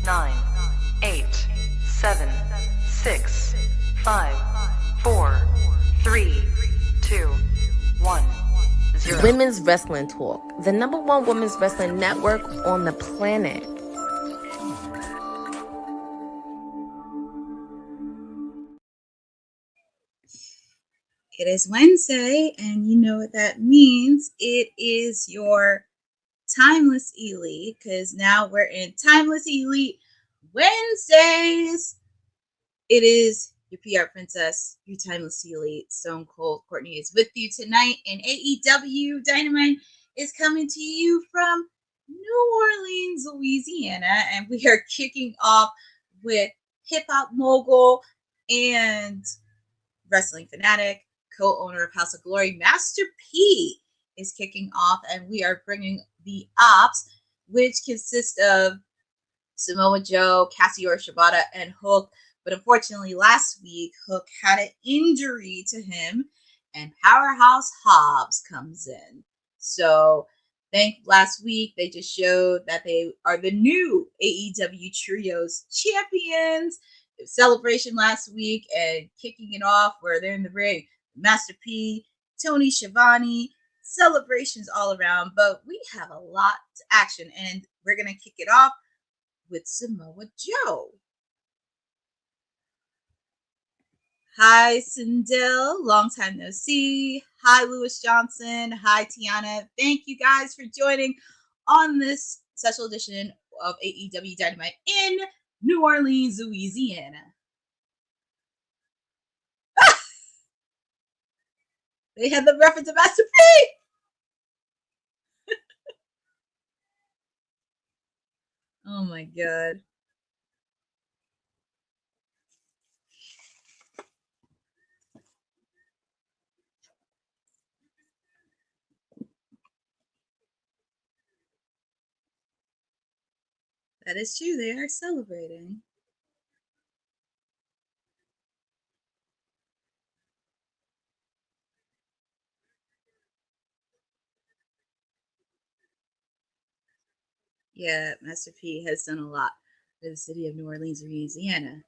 9, 8, 7, 6, 5, 4, 3, 2, 1, 0. Women's Wrestling Talk, the #1 women's wrestling network on the planet. It is Wednesday, and you know what that means. It is your Timeless Elite, because now we're in Timeless Elite Wednesdays. It is your PR princess, your Timeless Elite, Stone Cold Courtney is with you tonight, and AEW Dynamite is coming to you from New Orleans, Louisiana, and we are kicking off with hip hop mogul and wrestling fanatic, co-owner of House of Glory, Master P, is kicking off, and we are bringing the Ops, which consists of Samoa Joe, Cassius Shibata, and Hook. But unfortunately, last week, Hook had an injury to him, and Powerhouse Hobbs comes in. So, last week, they just showed that they are the new AEW Trios champions. Celebration last week, and kicking it off where they're in the ring. Master P, Tony Schiavone, celebrations all around, but we have a lot to action, and we're going to kick it off with Samoa Joe. Hi, Sindel. Long time no see. Hi, Lewis Johnson. Hi, Tiana. Thank you guys for joining on this special edition of AEW Dynamite in New Orleans, Louisiana. They had the reference to Master P. Oh my god. That is true. They are celebrating. Yeah, Master P has done a lot for the city of New Orleans, Louisiana.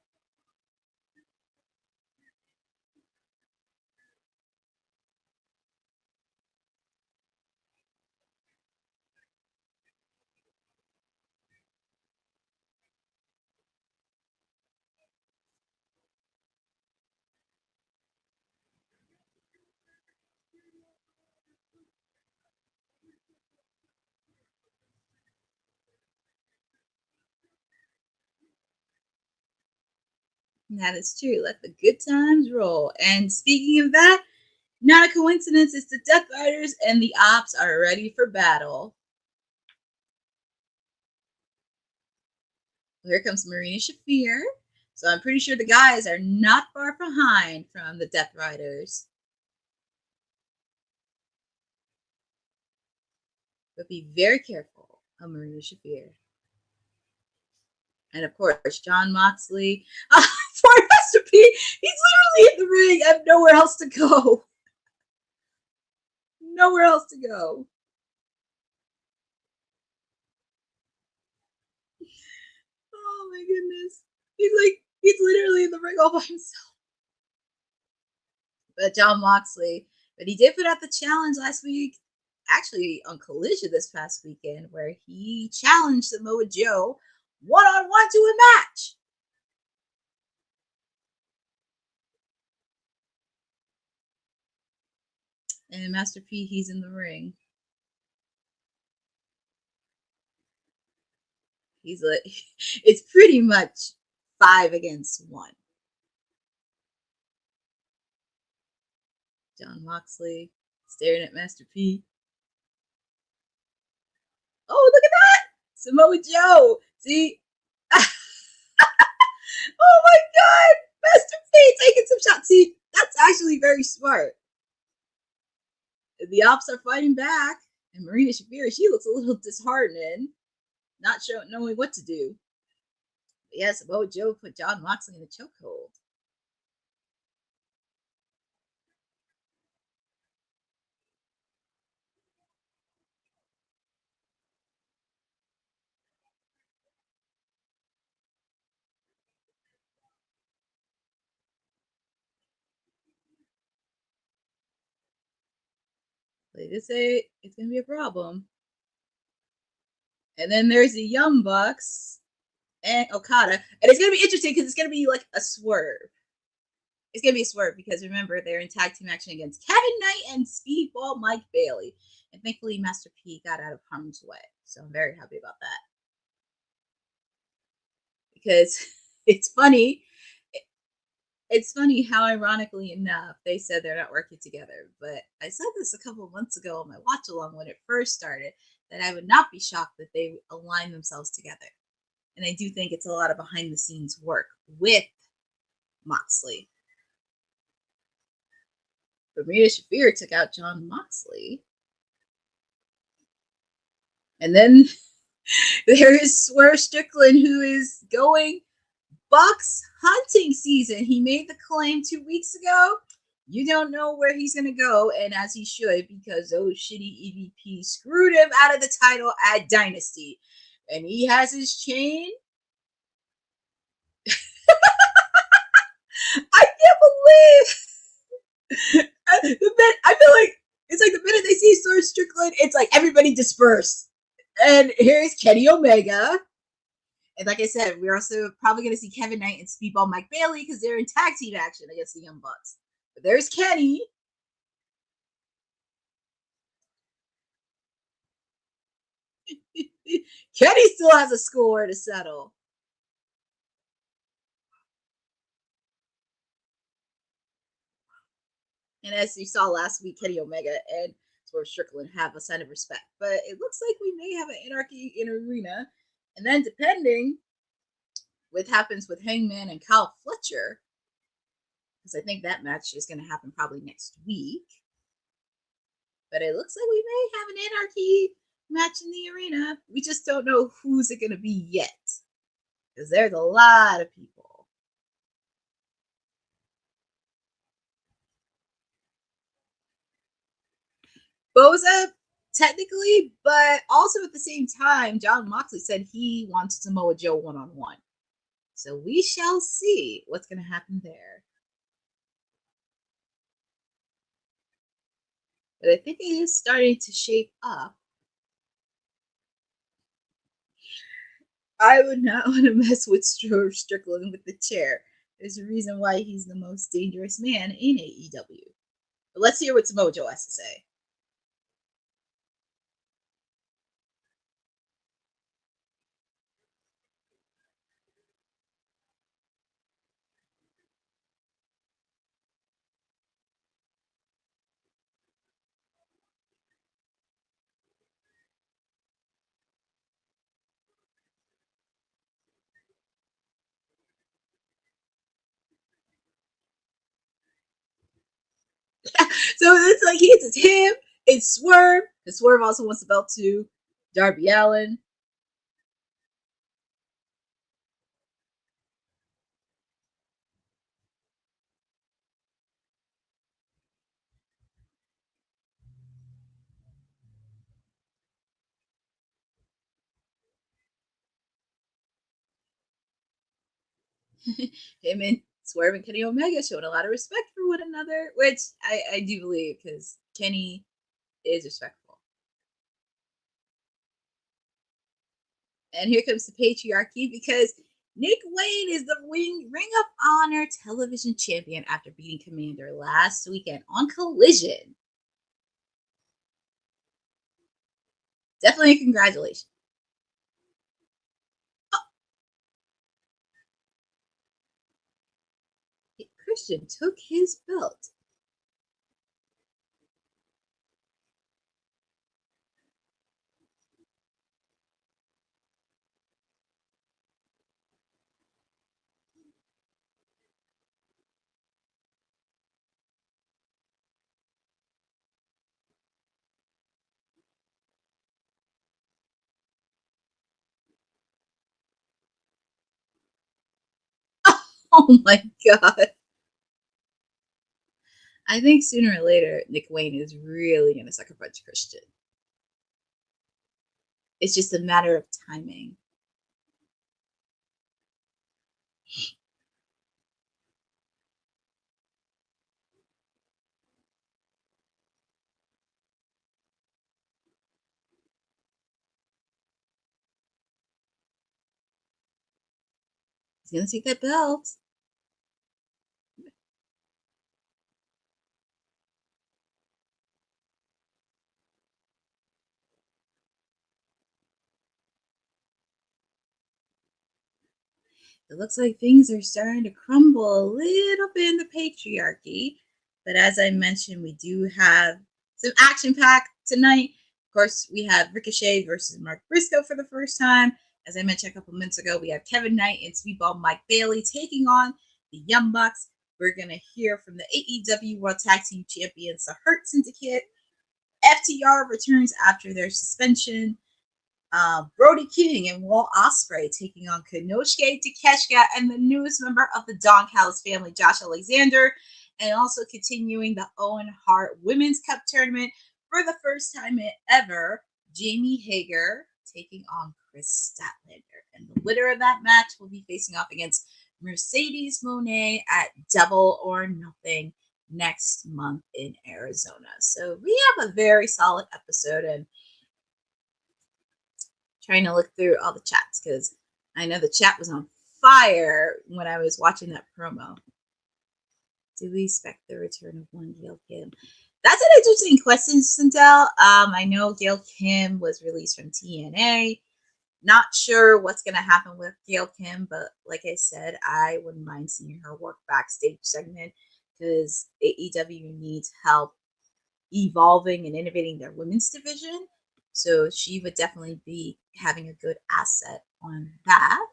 That is true. Let the good times roll. And speaking of that, not a coincidence, it's the Death Riders and the Ops are ready for battle. Well, here comes Marina Shafir. So I'm pretty sure the guys are not far behind from the Death Riders. But be very careful of Marina Shafir. And of course, Jon Moxley. Poor Master P. He's literally in the ring. I have nowhere else to go. Nowhere else to go. Oh my goodness. He's literally in the ring all by himself. But Jon Moxley, but he did put out the challenge last week, actually on Collision this past weekend, where he challenged Samoa Joe one-on-one to a match. And Master P, he's in the ring. He's like, it's pretty much 5 against 1. Jon Moxley staring at Master P. Oh, look at that! Samoa Joe. See? Oh my god! Master P taking some shots. See, that's actually very smart. The Ops are fighting back, and Marina Shafir, she looks a little disheartened, not knowing what to do. But yeah, Samoa Joe put Jon Moxley in a chokehold. They did say it's going to be a problem. And then there's the Young Bucks and Okada. And it's going to be interesting because it's going to be like a swerve. It's going to be a swerve because remember, they're in tag team action against Kevin Knight and Speedball Mike Bailey. And thankfully, Master P got out of harm's way. So I'm very happy about that. Because it's funny. It's funny how, ironically enough, they said they're not working together. But I said this a couple of months ago on my watch along when it first started, that I would not be shocked that they align themselves together. And I do think it's a lot of behind the scenes work with Moxley. But Rhea Shafir took out Jon Moxley. And then there is Swerve Strickland, who is going Bucks hunting season. He made the claim 2 weeks ago. You don't know where he's going to go, and as he should, because those shitty EVP screwed him out of the title at Dynasty. And he has his chain. I can't believe I feel like it's like the minute they see Swerve Strickland, it's like everybody dispersed. And here's Kenny Omega. And like I said, we're also probably going to see Kevin Knight and Speedball Mike Bailey because they're in tag team action against the Young Bucks. But there's Kenny. Kenny still has a score to settle. And as you saw last week, Kenny Omega and Swerve Strickland have a sign of respect. But it looks like we may have an anarchy in Arena. And then depending what happens with Hangman and Kyle Fletcher, because I think that match is going to happen probably next week. But it looks like we may have an anarchy match in the Arena. We just don't know who's it going to be yet. Because there's a lot of people. Boza, technically, but also at the same time, Jon Moxley said he wants Samoa Joe one-on-one. So we shall see what's going to happen there. But I think it is starting to shape up. I would not want to mess with Strickland with the chair. There's a reason why he's the most dangerous man in AEW. But let's hear what Samoa Joe has to say. So it's like it's him, it's Swerve. The Swerve also wants the belt to Darby Allin. Him and Swerve and Kenny Omega showed a lot of respect for one another, which I do believe because Kenny is respectful. And here comes the patriarchy because Nick Wayne is the Ring of Honor television champion after beating Commander last weekend on Collision. Definitely a congratulations. Oh. Christian took his belt. Oh my god. I think sooner or later, Nick Wayne is really going to sucker punch Christian. It's just a matter of timing. He's going to take that belt. It looks like things are starting to crumble a little bit in the patriarchy. But as I mentioned, we do have some action packed tonight. Of course, we have Ricochet versus Mark Briscoe for the first time. As I mentioned a couple minutes ago, we have Kevin Knight and Speedball Mike Bailey taking on the Young Bucks. We're going to hear from the AEW World Tag Team Champions, the Hart Syndicate. FTR returns after their suspension. Brody King and Will Ospreay taking on Konosuke, Takeshita, and the newest member of the Don Callis family, Josh Alexander. And also continuing the Owen Hart Women's Cup Tournament for the first time ever, Jamie Hager taking on Kris Statlander. And the winner of that match will be facing off against Mercedes Moné at Double or Nothing next month in Arizona. So we have a very solid episode, and trying to look through all the chats because I know the chat was on fire when I was watching that promo. Do we expect the return of one Gail Kim? That's an interesting question, Sintel. I know Gail Kim was released from TNA. Not sure what's going to happen with Gail Kim, but like I said, I wouldn't mind seeing her work backstage segment because AEW needs help evolving and innovating their women's division. So she would definitely be having a good asset on that.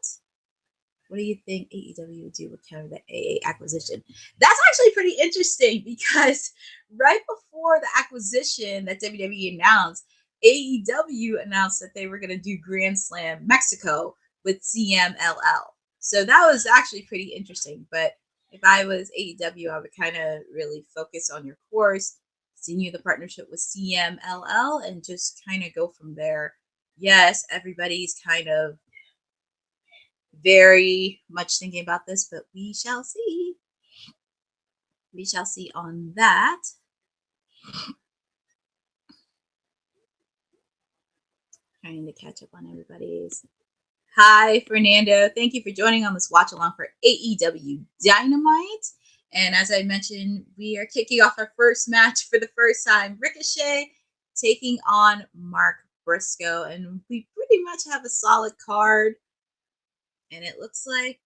What do you think AEW would do with kind of the AA acquisition? That's actually pretty interesting because right before the acquisition that WWE announced, AEW announced that they were going to do Grand Slam Mexico with CMLL. So that was actually pretty interesting. But if I was AEW, I would kind of really focus on your course, continue the partnership with CMLL, and just kind of go from there. Yes, everybody's kind of very much thinking about this, but we shall see. We shall see on that. Trying to catch up on everybody's. Hi, Fernando. Thank you for joining on this watch along for AEW Dynamite. And as I mentioned, we are kicking off our first match for the first time. Ricochet taking on Mark Briscoe. And we pretty much have a solid card. And it looks like,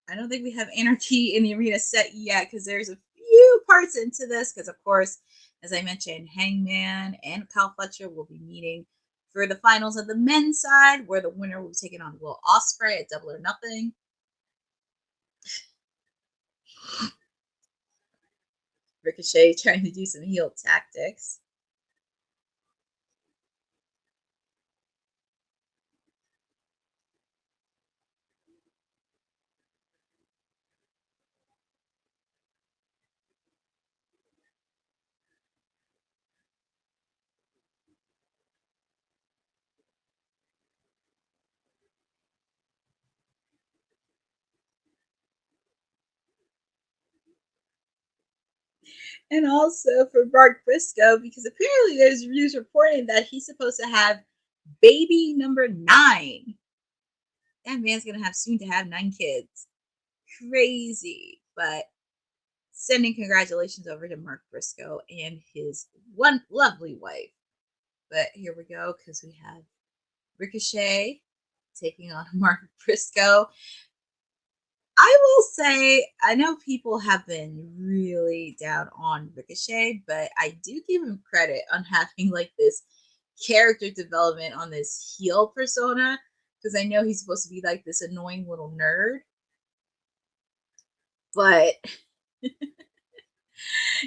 I don't think we have Anarchy in the arena set yet because there's a few parts into this. Because, of course, as I mentioned, Hangman and Kyle Fletcher will be meeting for the finals of the men's side, where the winner will be taking on Will Ospreay at Double or Nothing. Ricochet trying to do some heel tactics. And also for Mark Briscoe, because apparently there's news reporting that he's supposed to have baby number 9. That man's going to have soon to have 9 kids. Crazy. But sending congratulations over to Mark Briscoe and his one lovely wife. But here we go, because we have Ricochet taking on Mark Briscoe. I will say, I know people have been really down on Ricochet, but I do give him credit on having like this character development on this heel persona, because I know he's supposed to be like this annoying little nerd. But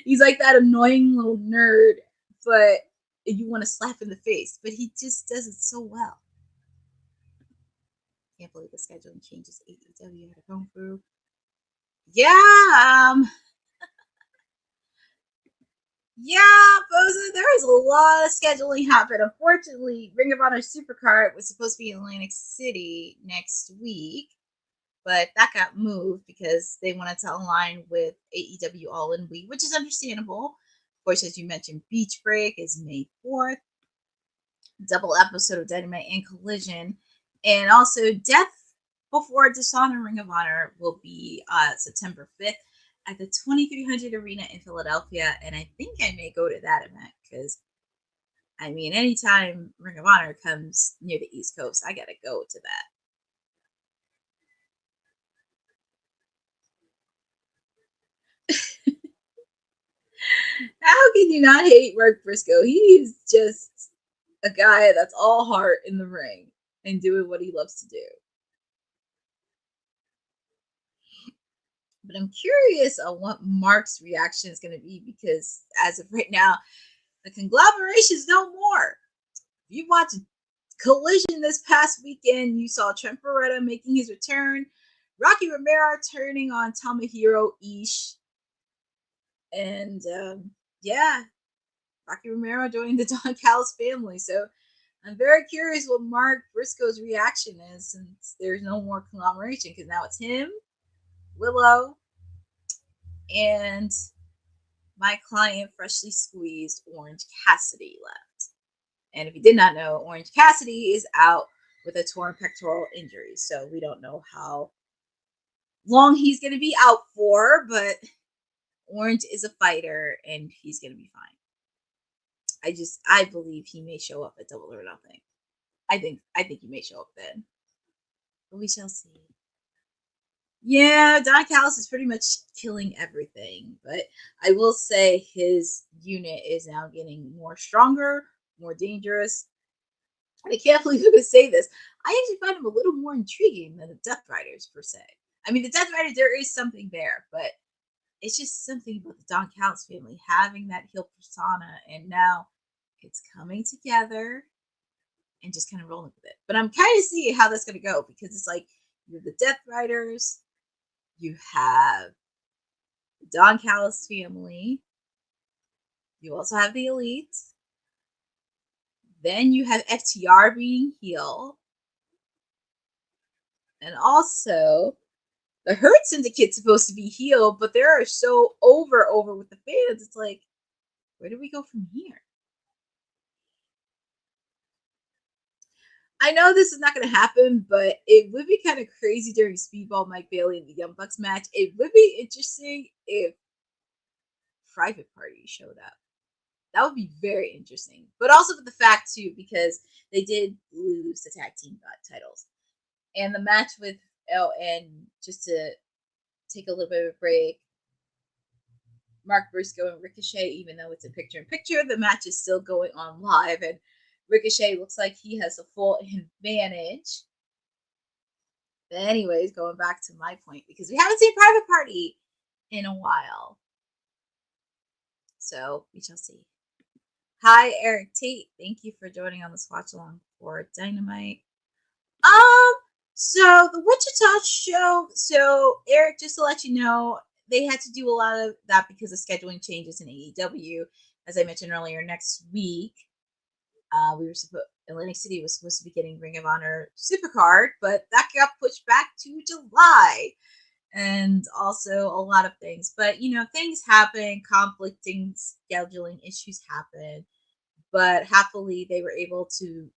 he's like that annoying little nerd, but you want to slap in the face, but he just does it so well. Can't believe the scheduling changes AEW had to come through. Yeah, Boza, there was a lot of scheduling happen. Unfortunately, Ring of Honor Supercard was supposed to be in Atlantic City next week, but that got moved because they wanted to align with AEW All In Week, which is understandable. Of course, as you mentioned, Beach Break is May 4th. Double episode of Dynamite and Collision. And also, Death before Dishonor Ring of Honor will be September 5th at the 2300 Arena in Philadelphia. And I think I may go to that event because, I mean, anytime Ring of Honor comes near the East Coast, I got to go to that. How can you not hate Mark Briscoe? He's just a guy that's all heart in the ring and doing what he loves to do. But I'm curious on what Mark's reaction is going to be because as of right now, the conglomeration is no more. If you watched Collision this past weekend, you saw Trent Beretta making his return, Rocky Romero turning on Tomohiro Ishii, and Rocky Romero joined the Don Callis family. So I'm very curious what Mark Briscoe's reaction is since there's no more conglomeration because now it's him, Willow, and my client, freshly squeezed Orange Cassidy left. And if you did not know, Orange Cassidy is out with a torn pectoral injury. So we don't know how long he's going to be out for, but Orange is a fighter and he's going to be fine. I believe he may show up at Double or Nothing. I think he may show up then. But we shall see. Yeah, Don Callis is pretty much killing everything. But I will say his unit is now getting more stronger, more dangerous. And I can't believe I'm going to say this. I actually find him a little more intriguing than the Death Riders, per se. I mean, the Death Riders, there is something there, but it's just something about the Don Callis family having that heel persona, and now it's coming together and just kind of rolling with it. But I'm kind of seeing how that's going to go because it's like you have the Death Riders, you have the Don Callis family, you also have the Elite, then you have FTR being heel, and also the Hurt Syndicate's supposed to be heel, but they're so over with the fans. It's like, where do we go from here? I know this is not going to happen, but it would be kind of crazy during Speedball, Mike Bailey, and the Young Bucks match. It would be interesting if Private Party showed up. That would be very interesting. But also with the fact, too, because they did lose the tag team titles. And the match with and just to take a little bit of a break, Mark Briscoe and Ricochet, even though it's a picture-in-picture, the match is still going on live, and Ricochet looks like he has a full advantage. But anyways, going back to my point, because we haven't seen Private Party in a while. So we shall see. Hi, Eric Tate. Thank you for joining on this watch along for Dynamite. So the Wichita show, so Eric, just to let you know, they had to do a lot of that because of scheduling changes in AEW. As I mentioned earlier, next week, Atlantic City was supposed to be getting Ring of Honor Supercard, but that got pushed back to July. And also a lot of things. But, you know, things happen, conflicting scheduling issues happen. But happily, they were able to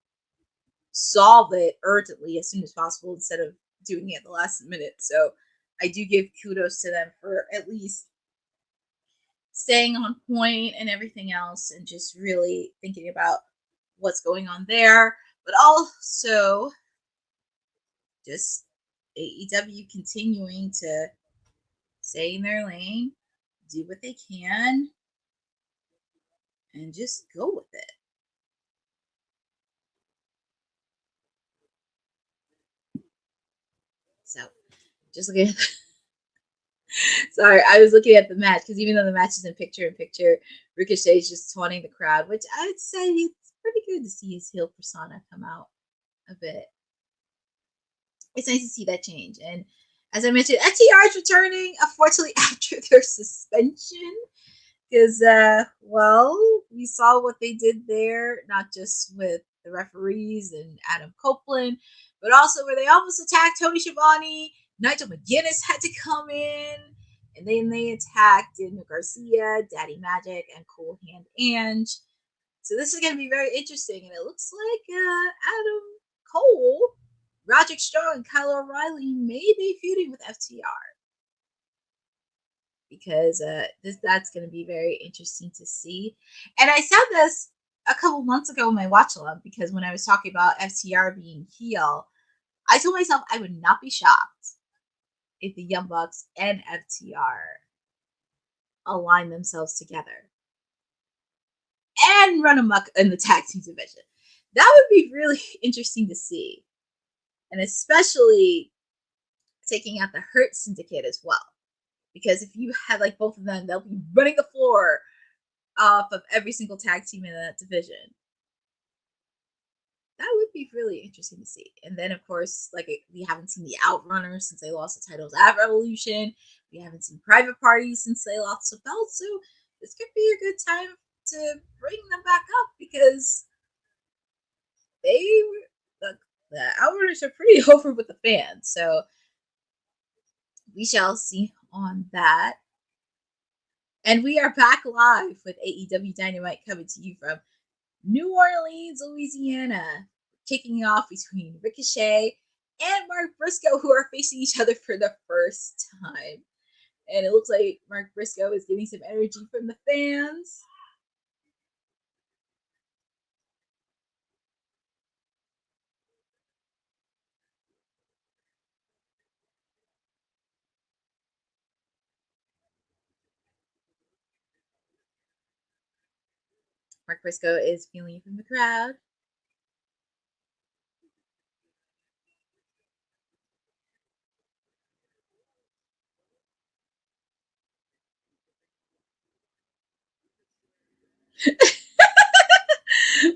solve it urgently as soon as possible instead of doing it at the last minute. So I do give kudos to them for at least staying on point and everything else and just really thinking about what's going on there. But also just AEW continuing to stay in their lane, do what they can, and just go with it. So, just looking at sorry, I was looking at the match because even though the match is in picture-in-picture, Ricochet is just taunting the crowd, which I would say it's pretty good to see his heel persona come out a bit. It's nice to see that change. And as I mentioned, FTR is returning, unfortunately, after their suspension. Because, we saw what they did there, not just with the referees and Adam Copeland, but also where they almost attacked Tony Schiavone. Nigel McGuinness had to come in, and then they attacked Daniel Garcia, Daddy Magic, and Cool Hand Ange. So this is going to be very interesting, and it looks like Adam Cole Roderick Strong and Kyle O'Reilly may be feuding with FTR. Because that's going to be very interesting to see. And I said this a couple months ago in my watch along, because when I was talking about FTR being heel, I told myself I would not be shocked if the Young Bucks and FTR align themselves together and run amok in the tag team division. That would be really interesting to see. And especially taking out the Hurt Syndicate as well. Because if you have like both of them, they'll be running the floor off of every single tag team in that division. That would be really interesting to see. And then, of course, like we haven't seen the Outrunners since they lost the titles at Revolution. We haven't seen Private Party since they lost the belt. So this could be a good time to bring them back up, because the Outrunners are pretty over with the fans. So we shall see on that. And we are back live with AEW Dynamite, coming to you from New Orleans, Louisiana, kicking off between Ricochet and Mark Briscoe, who are facing each other for the first time. And it looks like Mark Briscoe is getting some energy from the fans. Mark Briscoe is feeling it from the crowd.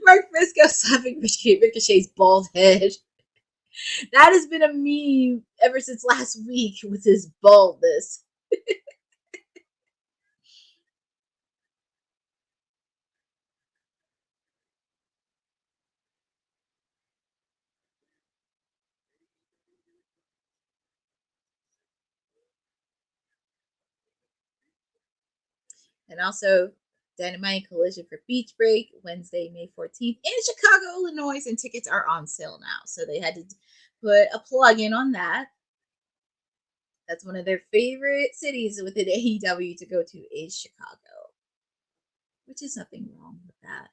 Mark Briscoe slapping Ricochet's bald head. That has been a meme ever since last week with his baldness. And also, Dynamite Collision for Beach Break, Wednesday, May 14th in Chicago, Illinois, and tickets are on sale now. So they had to put a plug in on that. That's one of their favorite cities within AEW to go to is Chicago, which is nothing wrong with that.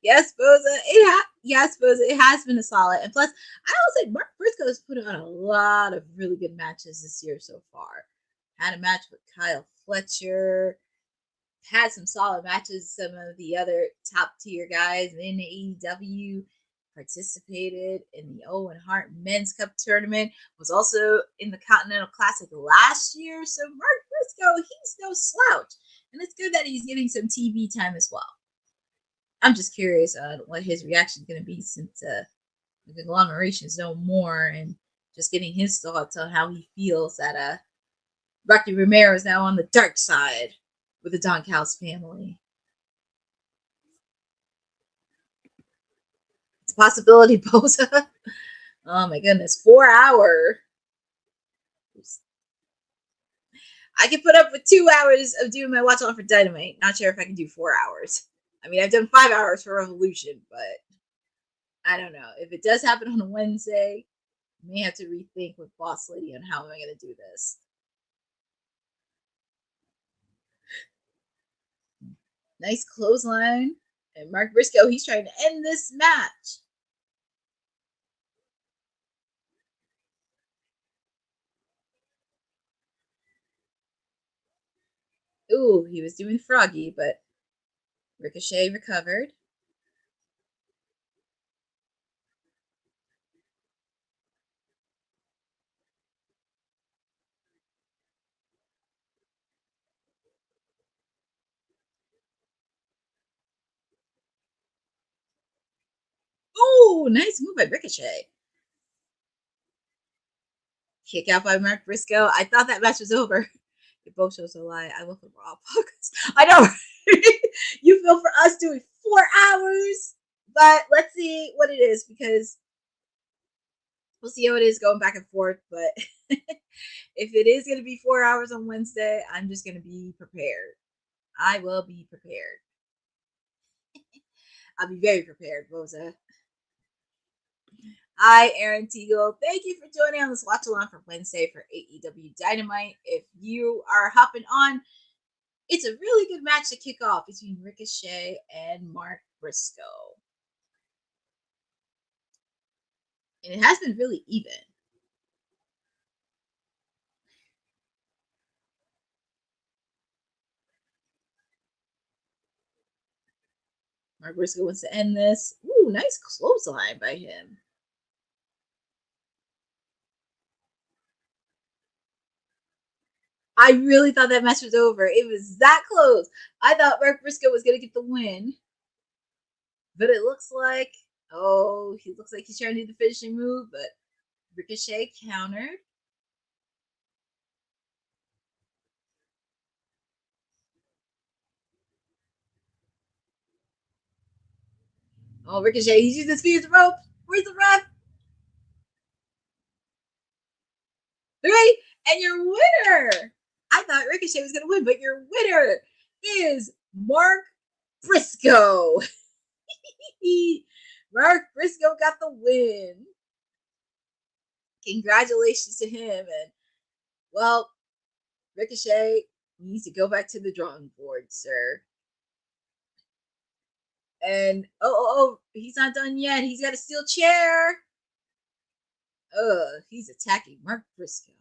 Yes, Boza. Yes, Boza. It has been a solid. And plus, I will say Mark Briscoe has put on a lot of really good matches this year so far. Had a match with Kyle Fletcher. Had some solid matches. Some of the other top tier guys in AEW participated in the Owen Hart Men's Cup tournament. Was also in the Continental Classic last year. So Mark Briscoe, he's no slouch. And it's good that he's getting some TV time as well. I'm just curious on what his reaction is going to be, since the conglomeration is no more, and just getting his thoughts on how he feels that Rocky Romero is now on the dark side with the Don Callis family. It's a possibility, Boza. Oh my goodness, 4 hour. I can put up with 2 hours of doing my watch on for Dynamite. Not sure if I can do 4 hours. I mean, I've done 5 hours for Revolution, but I don't know. If it does happen on a Wednesday, I may have to rethink with Boss Lady on how am I going to do this. Nice clothesline. And Mark Briscoe, he's trying to end this match. Ooh, he was doing froggy, but Ricochet recovered. Ooh, nice move by Ricochet. Kick out by Mark Briscoe. I thought that match was over. If both shows a lie, I will for Raw podcast. I know. You feel for us doing 4 hours, but let's see what it is, because we'll see how it is going back and forth. But if it is going to be 4 hours on Wednesday, I'm just going to be prepared. I will be prepared. I'll be very prepared, Boza. Hi, Aaron Teagle. Thank you for joining on this watch along for Wednesday for AEW Dynamite. If you are hopping on, it's a really good match to kick off between Ricochet and Mark Briscoe. And it has been really even. Mark Briscoe wants to end this. Ooh, nice clothesline by him. I really thought that match was over. It was that close. I thought Mark Briscoe was going to get the win. But it looks like, he looks like he's trying to do the finishing move, but Ricochet countered. Oh, Ricochet, he's using the speed of the rope. Where's the ref? 3, and your winner. I thought Ricochet was going to win, but your winner is Mark Briscoe. Mark Briscoe got the win. Congratulations to him. And, well, Ricochet needs to go back to the drawing board, sir. And, he's not done yet. He's got a steel chair. He's attacking Mark Briscoe.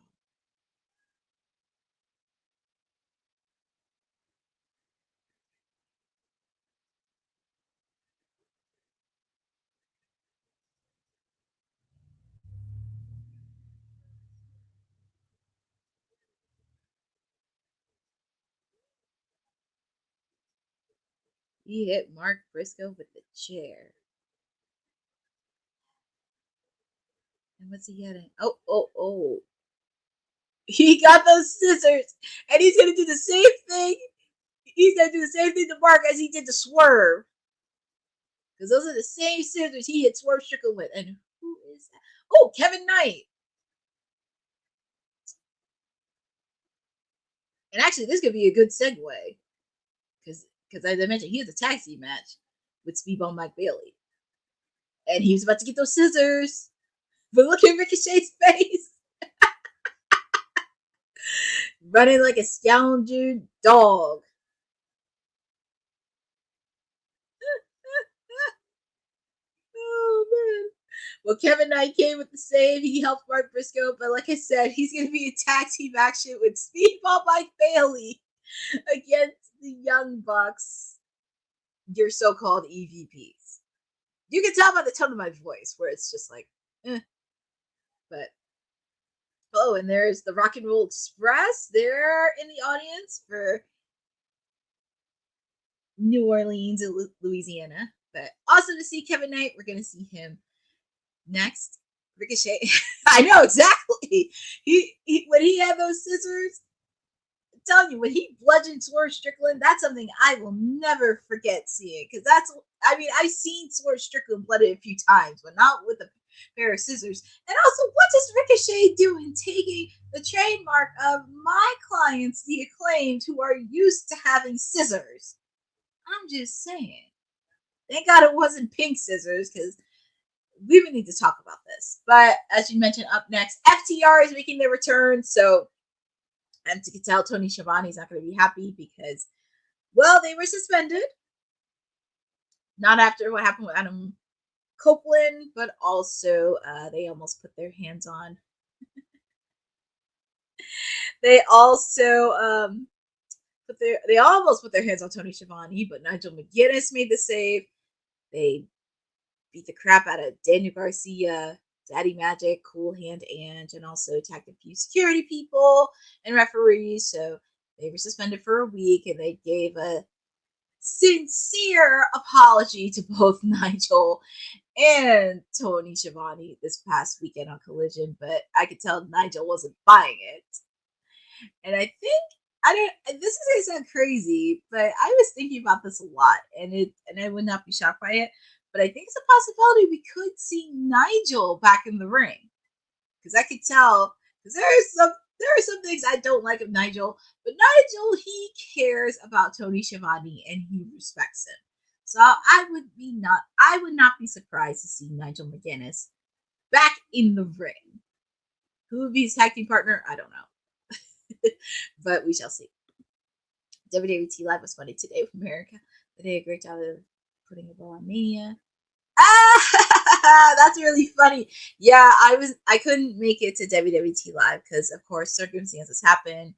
He hit Mark Briscoe with the chair. And what's he getting? Oh. He got those scissors. And he's going to do the same thing. He's going to do the same thing to Mark as he did to Swerve. Because those are the same scissors he hit Swerve Strickland with. And who is that? Oh, Kevin Knight. And actually, this could be a good segue. Because as I mentioned, he has a tag team match with Speedball Mike Bailey. And he was about to get those scissors. But look at Ricochet's face. Running like a scoundrel dog. Oh, man. Well, Kevin Knight came with the save. He helped Mark Briscoe. But like I said, he's going to be in tag team action with Speedball Mike Bailey against the Young Bucks, your so-called EVPs. You can tell by the tone of my voice where it's just like, But, and there's the Rock and Roll Express. They're in the audience for New Orleans and Louisiana. But awesome to see Kevin Knight. We're going to see him next. Ricochet. I know, exactly. He when he had those scissors, I'm telling you, when he bludgeoned Swerve Strickland, that's something I will never forget seeing. Because I've seen Swerve Strickland blooded a few times, but not with a pair of scissors. And also, what is Ricochet doing taking the trademark of my clients, the Acclaimed, who are used to having scissors? I'm just saying. Thank God it wasn't pink scissors, because we would need to talk about this. But as you mentioned, up next, FTR is making their return. So you can tell Tony Schiavone's not going to be happy because, well, they were suspended. Not after what happened with Adam Copeland, but also they almost put their hands on. They also they almost put their hands on Tony Schiavone, but Nigel McGuinness made the save. They beat the crap out of Daniel Garcia, Daddy Magic, Cool Hand Ange, and also attacked a few security people and referees. So they were suspended for a week, and they gave a sincere apology to both Nigel and Tony Schiavone this past weekend on Collision, but I could tell Nigel wasn't buying it. And I think this is gonna sound crazy, but I was thinking about this a lot, and I would not be shocked by it. But I think it's a possibility we could see Nigel back in the ring. Because I could tell, because there are some things I don't like of Nigel, but Nigel, he cares about Tony Schiavone and he respects him. So I would not be surprised to see Nigel McGuinness back in the ring. Who would be his tag team partner? I don't know. But we shall see. WWT Live was funny today with America. They did a great job of putting a bow on Mania. That's really funny. Yeah, I couldn't make it to WWT Live because of course circumstances happened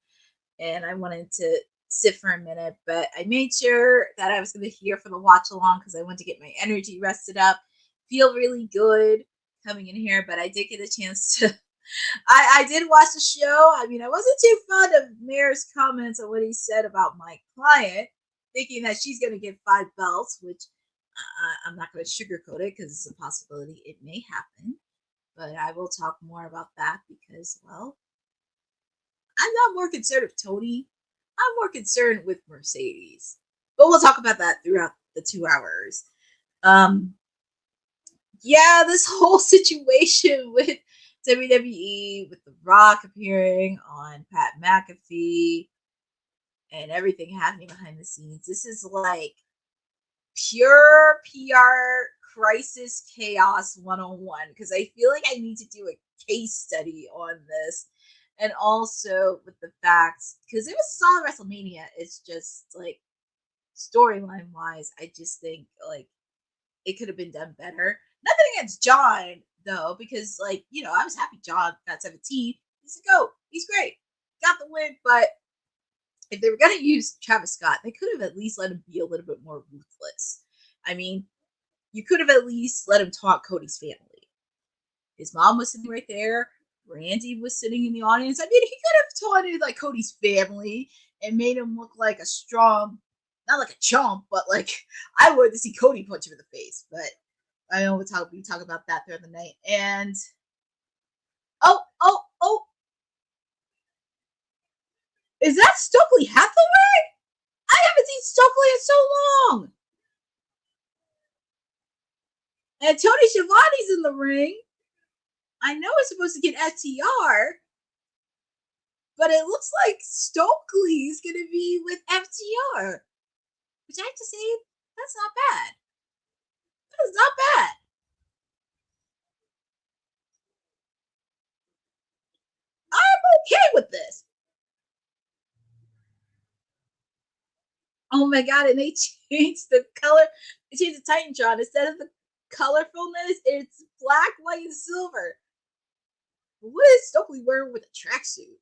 and I wanted to sit for a minute, but I made sure that I was going to hear for the watch along because I wanted to get my energy rested up, feel really good coming in here. But I did get a chance to I did watch the show. I mean, I wasn't too fond of Mayor's comments on what he said about my client, thinking that she's going to get 5 belts, which I'm not going to sugarcoat it because it's a possibility it may happen. But I will talk more about that because, well, I'm not more concerned with Tony. I'm more concerned with Mercedes. But we'll talk about that throughout the 2 hours. Yeah, this whole situation with WWE, with The Rock appearing on Pat McAfee and everything happening behind the scenes. This is like pure PR crisis chaos 101 because I feel like I need to do a case study on this. And also with the facts, because it was solid WrestleMania. It's just like storyline wise, I just think like it could have been done better. Nothing against John though, because like, you know, I was happy John got 17. He's a GOAT. He's great. Got the win, but if they were going to use Travis Scott, they could have at least let him be a little bit more ruthless. I mean, you could have at least let him taunt Cody's family. His mom was sitting right there. Randy was sitting in the audience. I mean, he could have taunted like Cody's family and made him look like a strong, not like a chump, but like I wanted to see Cody punch him in the face. But I know we talk about that throughout the night. And oh, is that Stokely Hathaway? I haven't seen Stokely in so long. And Tony Schiavone's in the ring. I know it's supposed to get FTR, but it looks like Stokely's going to be with FTR, which I have to say, that's not bad. That is not bad. I'm okay with this. Oh my god, and they changed the color. They changed the Titantron. Instead of the colorfulness, it's black, white, and silver. What is Stokely wearing with a tracksuit?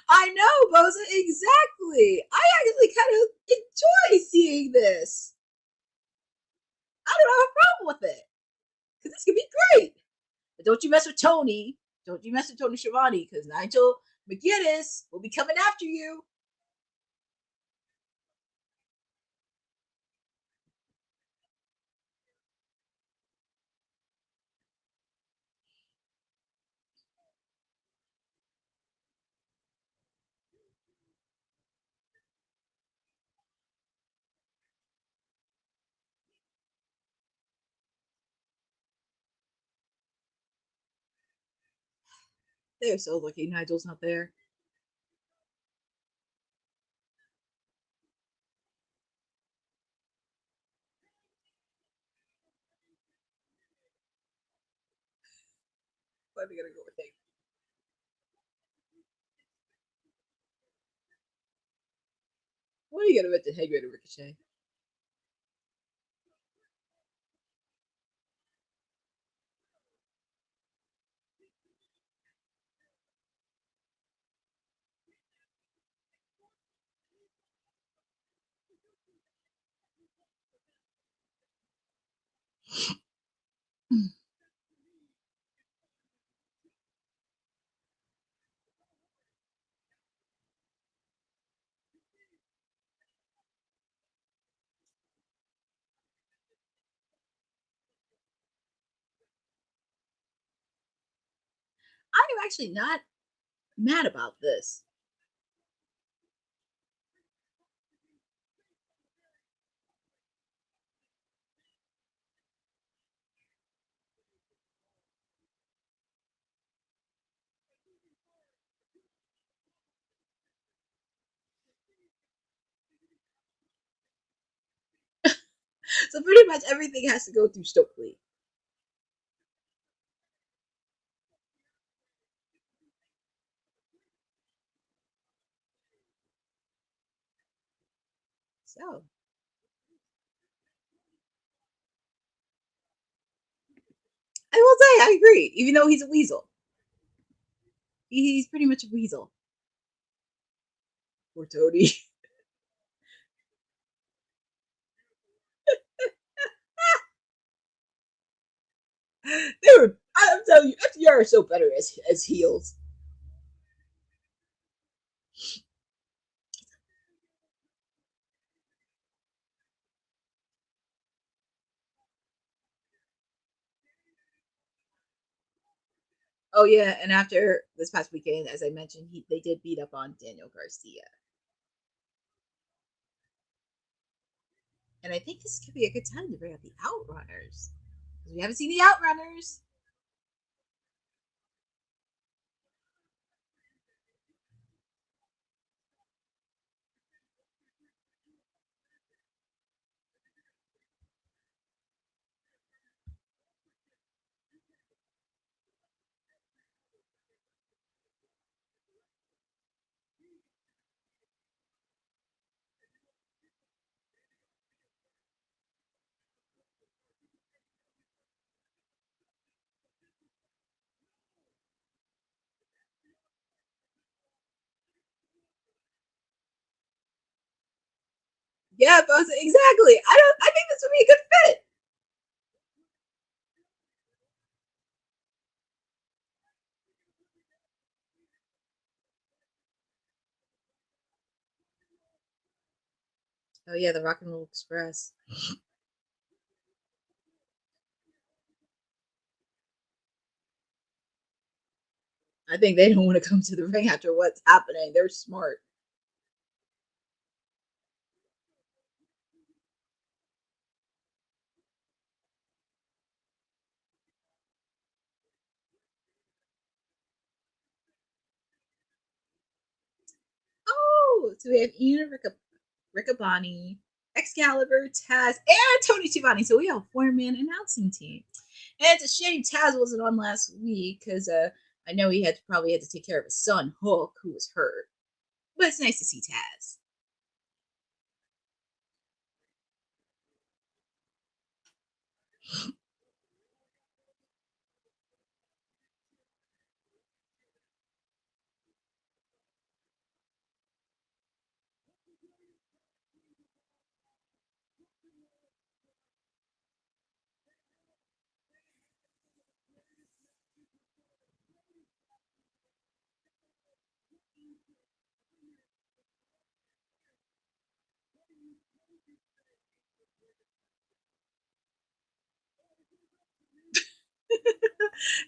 I know, Boza, exactly. I actually kind of enjoy seeing this. I don't have a problem with it. Because this could be great. But don't you mess with Tony. Don't you mess with Tony Schiavone, because Nigel McGuinness will be coming after you. They're so lucky Nigel's not there. Why are we gonna go with him? What are you gonna bet the head to Ricochet? I am actually not mad about this. So pretty much everything has to go through Stokely. So I will say I agree, even though he's a weasel. He's pretty much a weasel. Poor Toady. I'm telling you, FTR are so better as heels. Oh yeah, and after this past weekend, as I mentioned, they did beat up on Daniel Garcia. And I think this could be a good time to bring up the Outrunners. Because we haven't seen the Outrunners. Yeah, exactly. I think this would be a good fit. Oh yeah, the Rock and Roll Express. I think they don't want to come to the ring after what's happening. They're smart. Oh, so we have Ian Riccaboni, Excalibur, Taz, and Tony Schiavone. So we have a 4-man announcing team. And it's a shame Taz wasn't on last week because I know he probably had to take care of his son Hook, who was hurt. But it's nice to see Taz.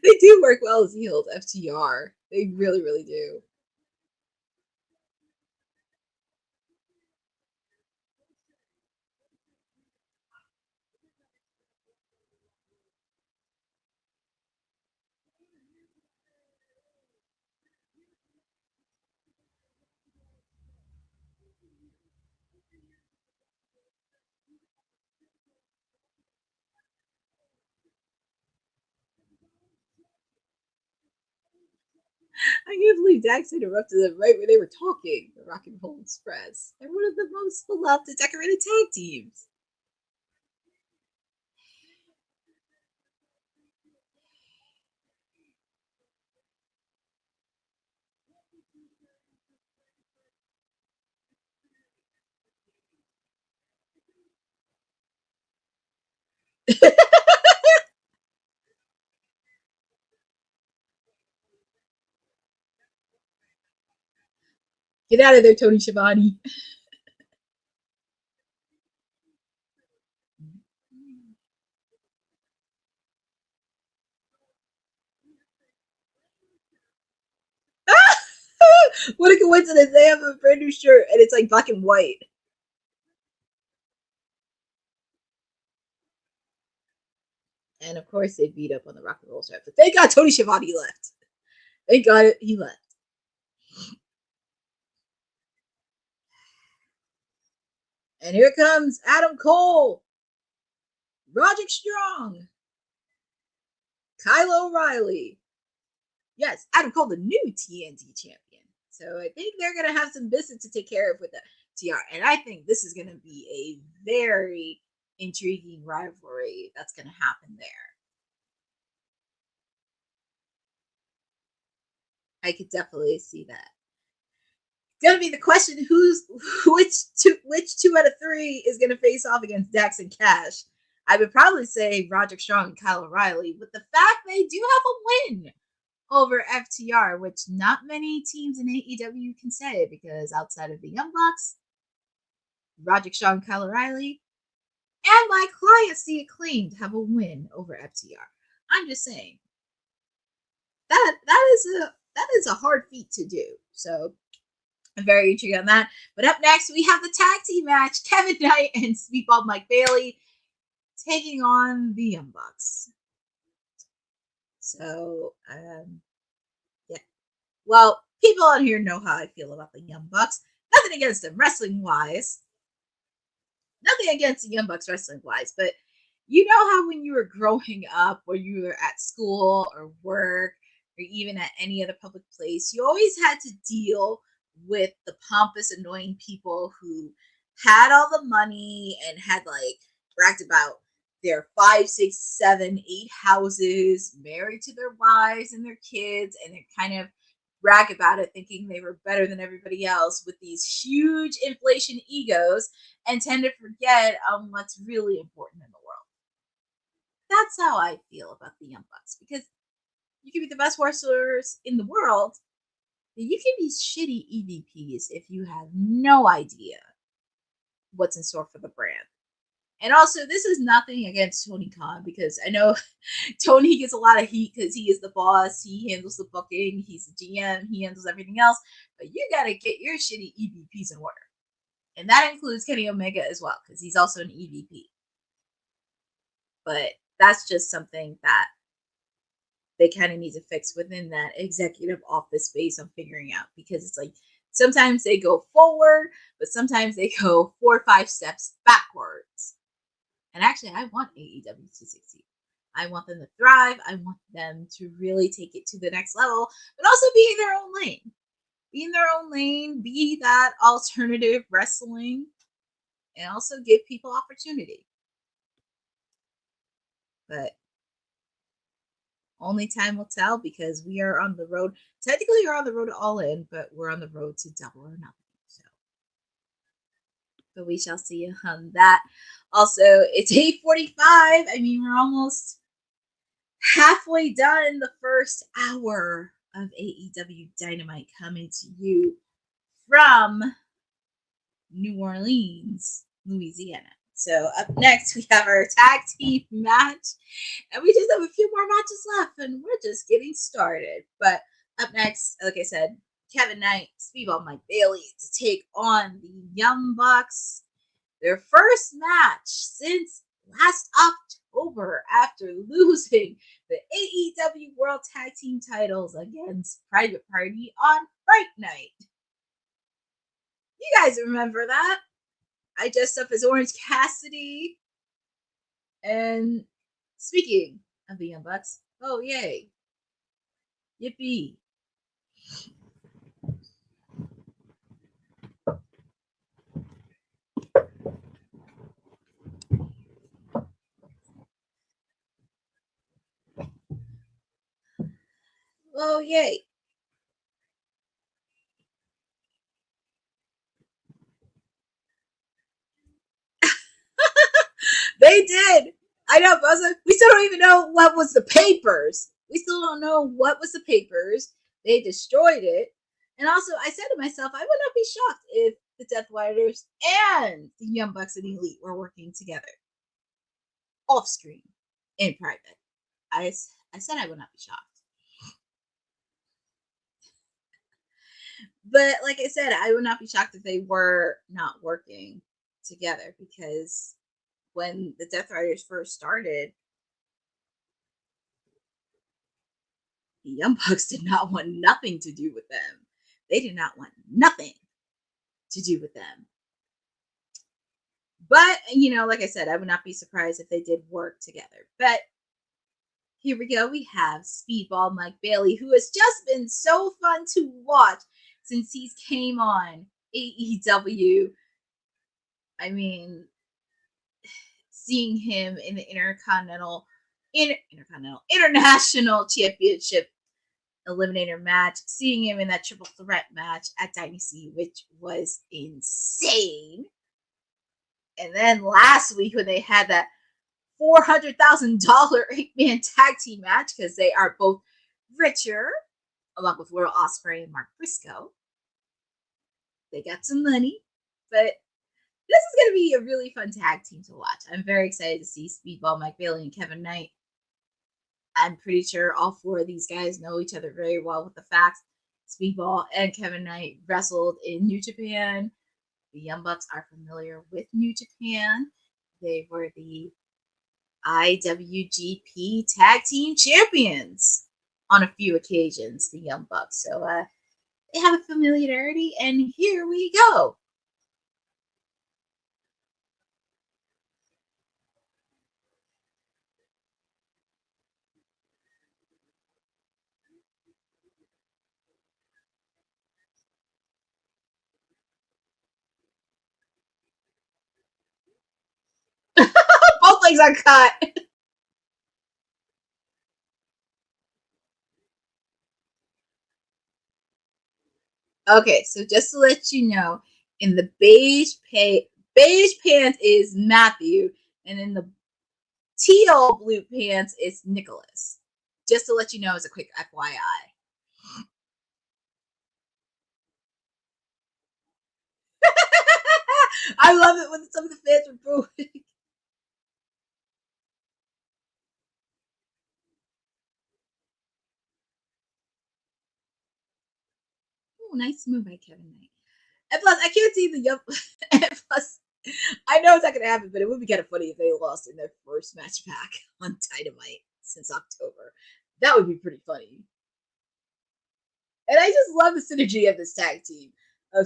They do work well as heels, FTR. They really, really do. I can't believe Dax interrupted them right when they were talking. The Rock and Roll Express. They're one of the most beloved and decorated tag teams. Get out of there, Tony Schiavone. What a coincidence. They have a brand new shirt and it's like black and white. And of course, they beat up on the Rock and Roll Stars. But thank God Tony Schiavone left. Thank God he left. And here comes Adam Cole, Roderick Strong, Kyle O'Reilly. Yes, Adam Cole, the new TNT champion. So I think they're going to have some business to take care of with the TR. And I think this is going to be a very intriguing rivalry that's going to happen there. I could definitely see that. It's going to be the question which two out of three is going to face off against Dax and Cash. I would probably say Roderick Strong and Kyle O'Reilly, with the fact they do have a win over FTR, which not many teams in AEW can say, because outside of the Young Bucks, Roderick Strong and Kyle O'Reilly, and my clients, the Acclaimed, have a win over FTR. I'm just saying that is a hard feat to do. So I'm very intrigued on that. But up next, we have the tag team match: Kevin Knight and Speedball Mike Bailey taking on the Young Bucks. So, yeah. Well, people on here know how I feel about the Young Bucks. Nothing against them wrestling-wise. Nothing against the Young Bucks wrestling-wise. But you know how when you were growing up, or you were at school or work, or even at any other public place, you always had to deal with the pompous, annoying people who had all the money and had like bragged about their 5, 6, 7, 8 houses, married to their wives and their kids, and they kind of brag about it, thinking they were better than everybody else with these huge inflation egos, and tend to forget what's really important in the world. That's how I feel about the Young Bucks, because you can be the best wrestlers in the world, but you can be shitty EVPs if you have no idea what's in store for the brand. And also, this is nothing against Tony Khan, because I know Tony gets a lot of heat because he is the boss, he handles the booking, he's the GM, he handles everything else, but you gotta get your shitty EVPs in order. And that includes Kenny Omega as well, because he's also an EVP. But that's just something that they kind of need to fix within that executive office space on figuring out, because it's like sometimes they go forward, but sometimes they go 4 or 5 steps backwards. And actually, I want AEW to succeed. I want them to thrive. I want them to really take it to the next level, but also be in their own lane. Be in their own lane, be that alternative wrestling, and also give people opportunity. But only time will tell, because we are on the road. Technically, we're on the road to All In, but we're on the road to Double or Nothing. So, but we shall see on that. Also, it's 8:45. I mean, we're almost halfway done the first hour of AEW Dynamite, coming to you from New Orleans, Louisiana. So up next, we have our tag team match, and we just have a few more matches left, and we're just getting started. But up next, like I said, Kevin Knight, Speedball Mike Bailey to take on the Young Bucks. Their first match since last October, after losing the AEW World Tag Team titles against Private Party on Fright Night. You guys remember that? I dressed up as Orange Cassidy. And speaking of the Young Bucks, oh yay. Yippee. Oh yay. They did. I know, but I was like, we still don't even know what was the papers. We still don't know what was the papers. They destroyed it. And also, I said to myself, I would not be shocked if the Death Riders and the Young Bucks and Elite were working together. Off screen. In private. I said I would not be shocked. But like I said, I would not be shocked if they were not working together, because when the Death Riders first started, the Young Bucks did not want nothing to do with them. They did not want nothing to do with them. But, like I said, I would not be surprised if they did work together. But here we go. We have Speedball Mike Bailey, who has just been so fun to watch since he's came on AEW. I mean, seeing him in the International Championship Eliminator match, seeing him in that triple threat match at Dynasty, which was insane. And then last week when they had that $400,000 8-man tag team match, because they are both richer, along with Will Ospreay and Mark Briscoe. They got some money, but this is going to be a really fun tag team to watch. I'm very excited to see Speedball Mike Bailey and Kevin Knight. I'm pretty sure all four of these guys know each other very well, with the facts Speedball and Kevin Knight wrestled in New Japan. The Young Bucks are familiar with New Japan. They were the IWGP Tag Team Champions on a few occasions, the Young Bucks. So they have a familiarity, and here we go. Both legs are cut. Okay, so just to let you know, in the beige pants is Matthew, and in the teal blue pants is Nicholas. Just to let you know as a quick FYI. I love it when some of the fans are booing. Oh, nice move by Kevin Knight. And plus, I can't see the young. And plus, I know it's not going to happen, but it would be kind of funny if they lost in their first match back on Dynamite since October. That would be pretty funny. And I just love the synergy of this tag team of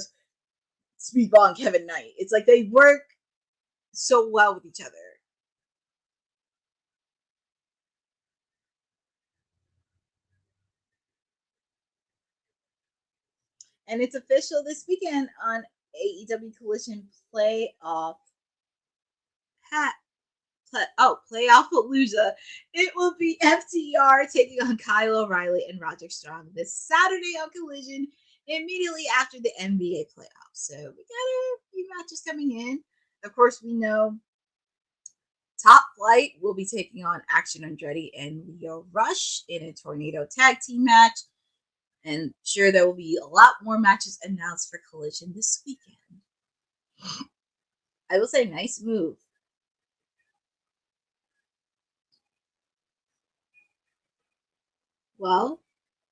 Speedball and Kevin Knight. It's like they work so well with each other. And it's official this weekend on AEW Collision Playoff Palooza. It will be FTR taking on Kyle O'Reilly and Roderick Strong this Saturday on Collision, immediately after the NBA playoffs. So we got a few matches coming in. Of course, we know Top Flight will be taking on Action Andretti and Leo Rush in a Tornado tag team match. And sure, there will be a lot more matches announced for Collision this weekend. I will say, nice move. Well,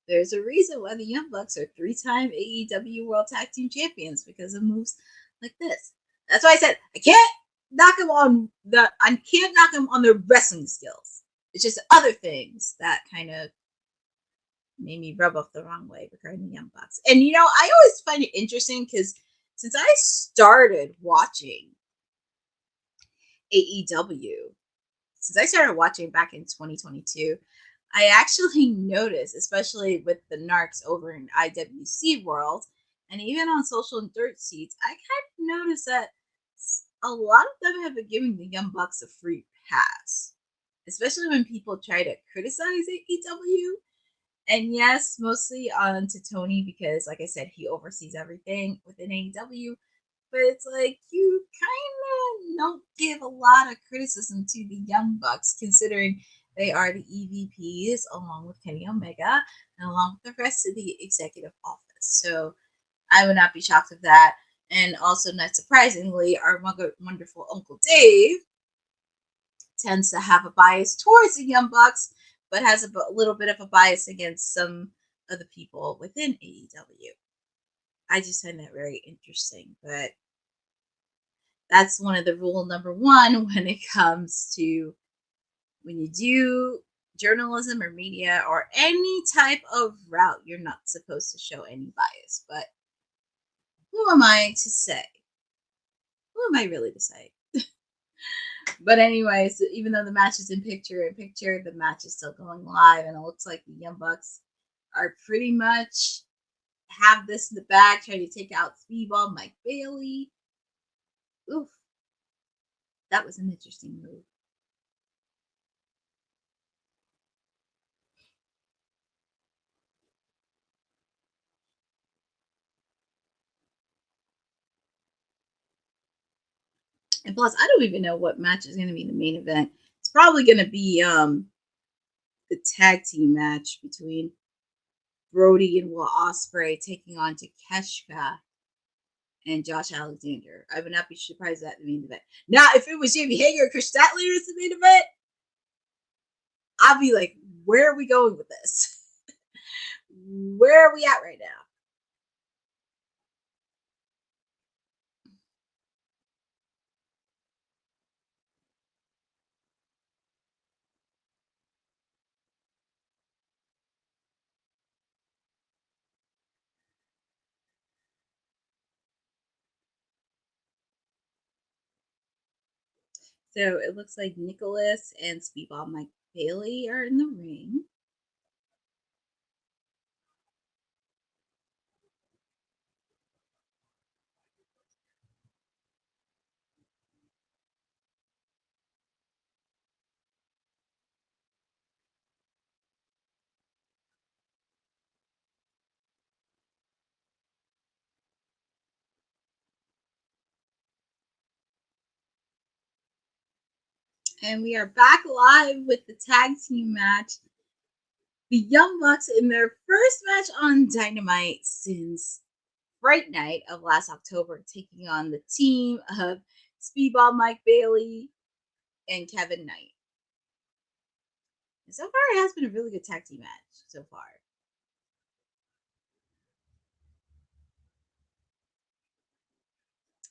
there's a reason why the Young Bucks are 3-time AEW World Tag Team Champions, because of moves like this. That's why I said I can't knock them on their wrestling skills. It's just other things that kind of made me rub off the wrong way regarding the Young Bucks. And I always find it interesting because since I started watching AEW, back in 2022, I actually noticed, especially with the narcs over in IWC World, and even on Social and Dirt Sheets, I kind of noticed that a lot of them have been giving the Young Bucks a free pass, especially when people try to criticize AEW. And yes, mostly on to Tony, because like I said, he oversees everything within AEW. But it's like you kind of don't give a lot of criticism to the Young Bucks, considering they are the EVPs along with Kenny Omega and along with the rest of the executive office. So I would not be shocked with that. And also, not surprisingly, our wonderful Uncle Dave tends to have a bias towards the Young Bucks, but has a little bit of a bias against some of the people within AEW. I just find that very interesting. But that's one of the rule number one when it comes to when you do journalism or media or any type of route, you're not supposed to show any bias. But who am I to say? Who am I really to say? But anyways, even though the match is in picture, the match is still going live, and it looks like the Young Bucks are pretty much have this in the back, trying to take out Speedball, Mike Bailey. Oof. That was an interesting move. And plus, I don't even know what match is going to be the main event. It's probably going to be the tag team match between Brody and Will Ospreay taking on Takeshita and Josh Alexander. I would not be surprised at the main event. Now, if it was Jamie Hager or Kris Statlander as the main event, I'd be like, where are we going with this? Where are we at right now? So it looks like Nicholas and Speedball Mike Bailey are in the ring. And we are back live with the tag team match. The Young Bucks in their first match on Dynamite since Fright Night of last October, taking on the team of Speedball Mike Bailey and Kevin Knight. And so far, it has been a really good tag team match so far.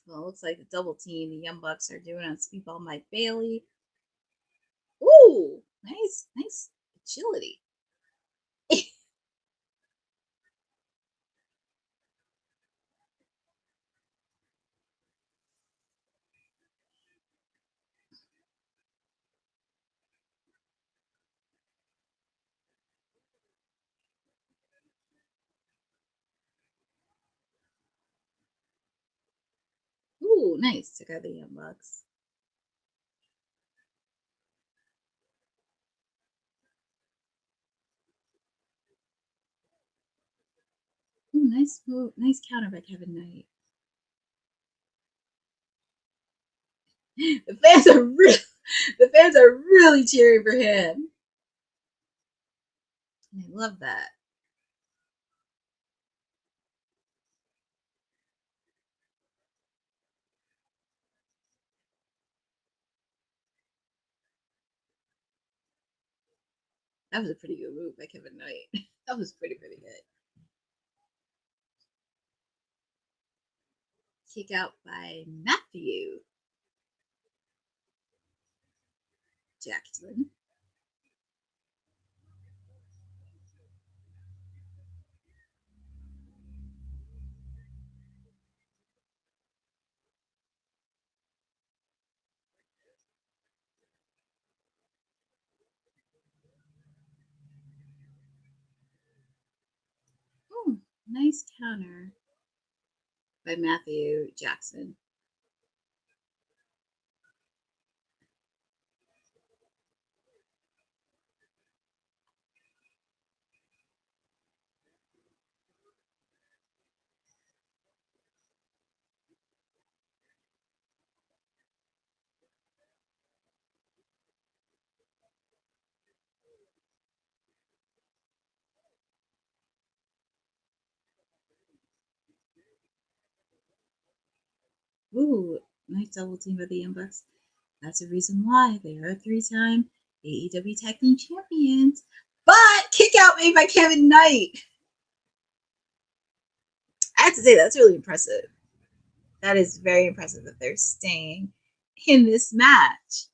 Well, it looks like the double team the Young Bucks are doing on Speedball Mike Bailey. Ooh, nice agility. Ooh, nice. Took out the Young Bucks. Ooh, nice move. Nice counter by Kevin Knight. The fans are really cheering for him. And I love that. That was a pretty good move by Kevin Knight. That was pretty good. Kick out by Matthew Jackson. Ooh, nice counter by Matthew Jackson. Ooh, nice double team by the Young Bucks. That's the reason why they are 3-time AEW Tag Team Champions. But kick out made by Kevin Knight. I have to say, that's really impressive. That is very impressive that they're staying in this match.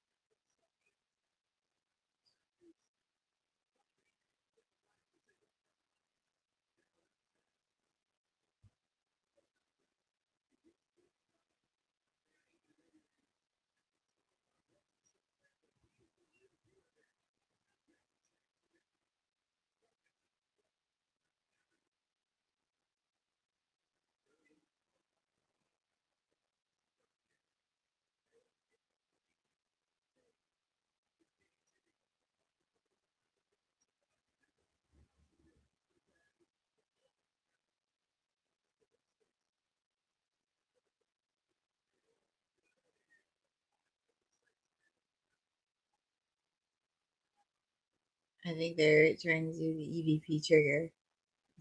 I think they're trying to do the EVP trigger,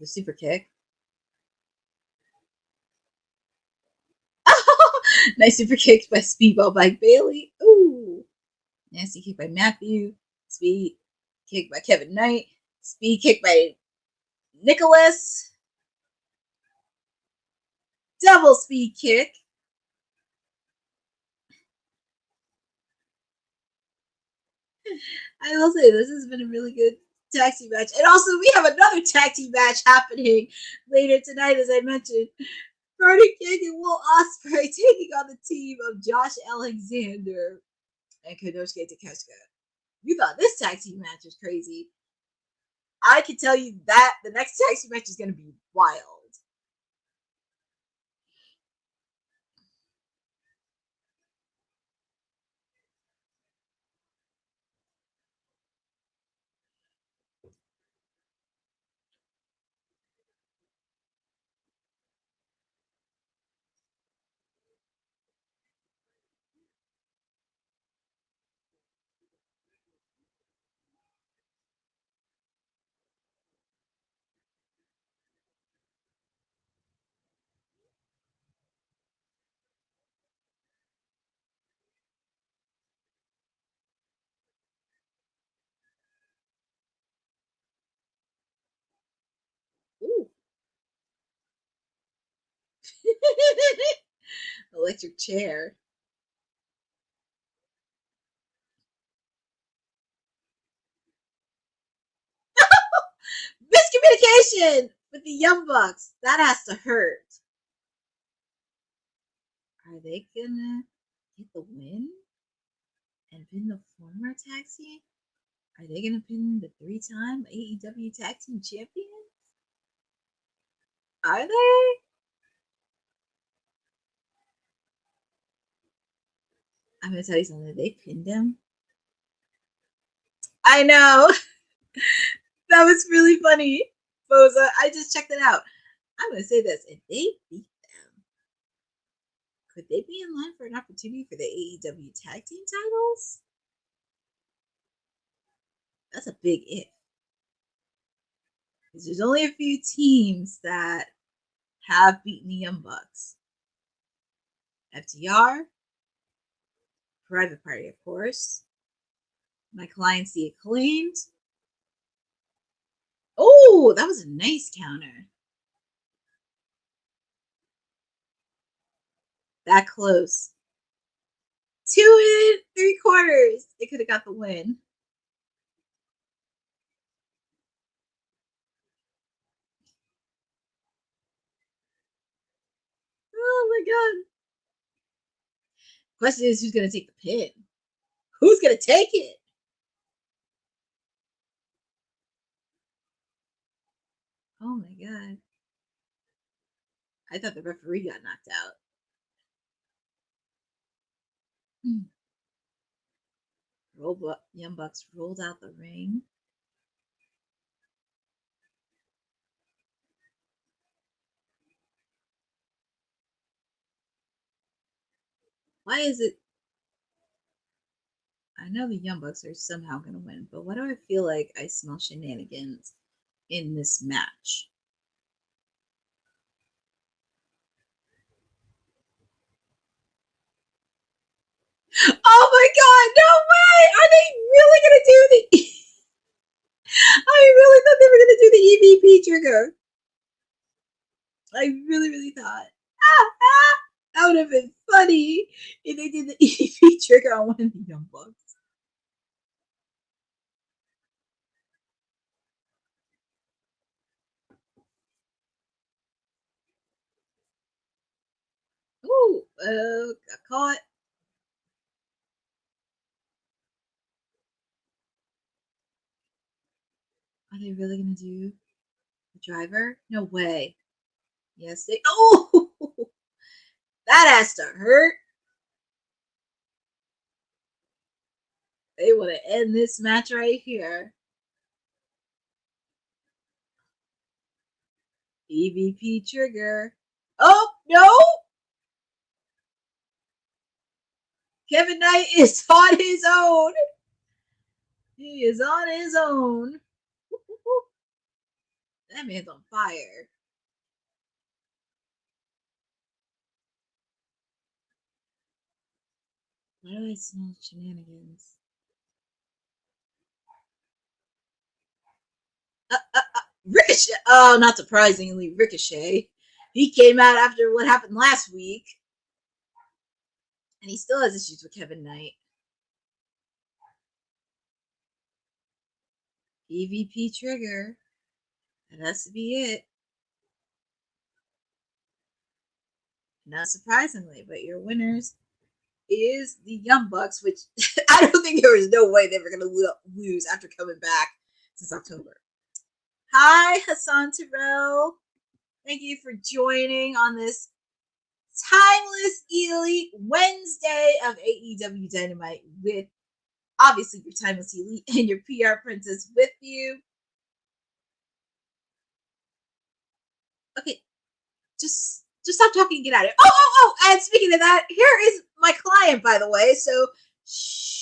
the super kick. Nice super kick by Speedball by Bailey. Ooh. Nasty kick by Matthew. Speed kick by Kevin Knight. Speed kick by Nicholas. Double speed kick. I will say this has been a really good tag team match. And also we have another tag team match happening later tonight, as I mentioned. Brody King and Will Ospreay taking on the team of Josh Alexander and Konosuke Takeshita. You thought this tag team match was crazy. I can tell you that the next tag team match is going to be wild. Ooh. Electric chair. Miscommunication with the Young Bucks. That has to hurt. Are they gonna get the win and pin the former tag team? Are they gonna pin the 3-time AEW Tag Team Champions? Are they? I'm gonna tell you something. They pinned him. I know. That was really funny, Boza. I just checked it out. I'm gonna say this: if they beat them, could they be in line for an opportunity for the AEW Tag Team titles? That's a big if. Because there's only a few teams that have beaten the Young Bucks. FTR, Private Party, of course. My clients, the Acclaimed. Oh, that was a nice counter. That close. 2 3/4. It could have got the win. Oh my god. Question is, who's going to take the pin? Who's going to take it? Oh my god. I thought the referee got knocked out. Young Bucks rolled out the ring. Why is it? I know the Young Bucks are somehow going to win, but why do I feel like I smell shenanigans in this match? Oh my god, no way! Are they really going to do the... I really thought they were going to do the EVP trigger. I really, really thought, that would have been funny if they did the EVP trigger on one of the Young Bucks. Ooh, got caught. Are they really gonna do the driver? No way. Yes, they. Oh, that has to hurt. They want to end this match right here. EVP trigger. Oh no! Kevin Knight is on his own. He is on his own. That man's on fire. Why do I smell shenanigans? Ricochet. Oh, not surprisingly, Ricochet. He came out after what happened last week. And he still has issues with Kevin Knight. EVP trigger. That has to be it. Not surprisingly, but your winners is the Young Bucks, which I don't think there was no way they were going to lose after coming back since October. Hi, Hassan Terrell. Thank you for joining on this Timeless Elite Wednesday of AEW Dynamite with obviously your Timeless Elite and your PR Princess with you. Okay, just stop talking and get out of it. Oh, and speaking of that, here is my client, by the way, so shh.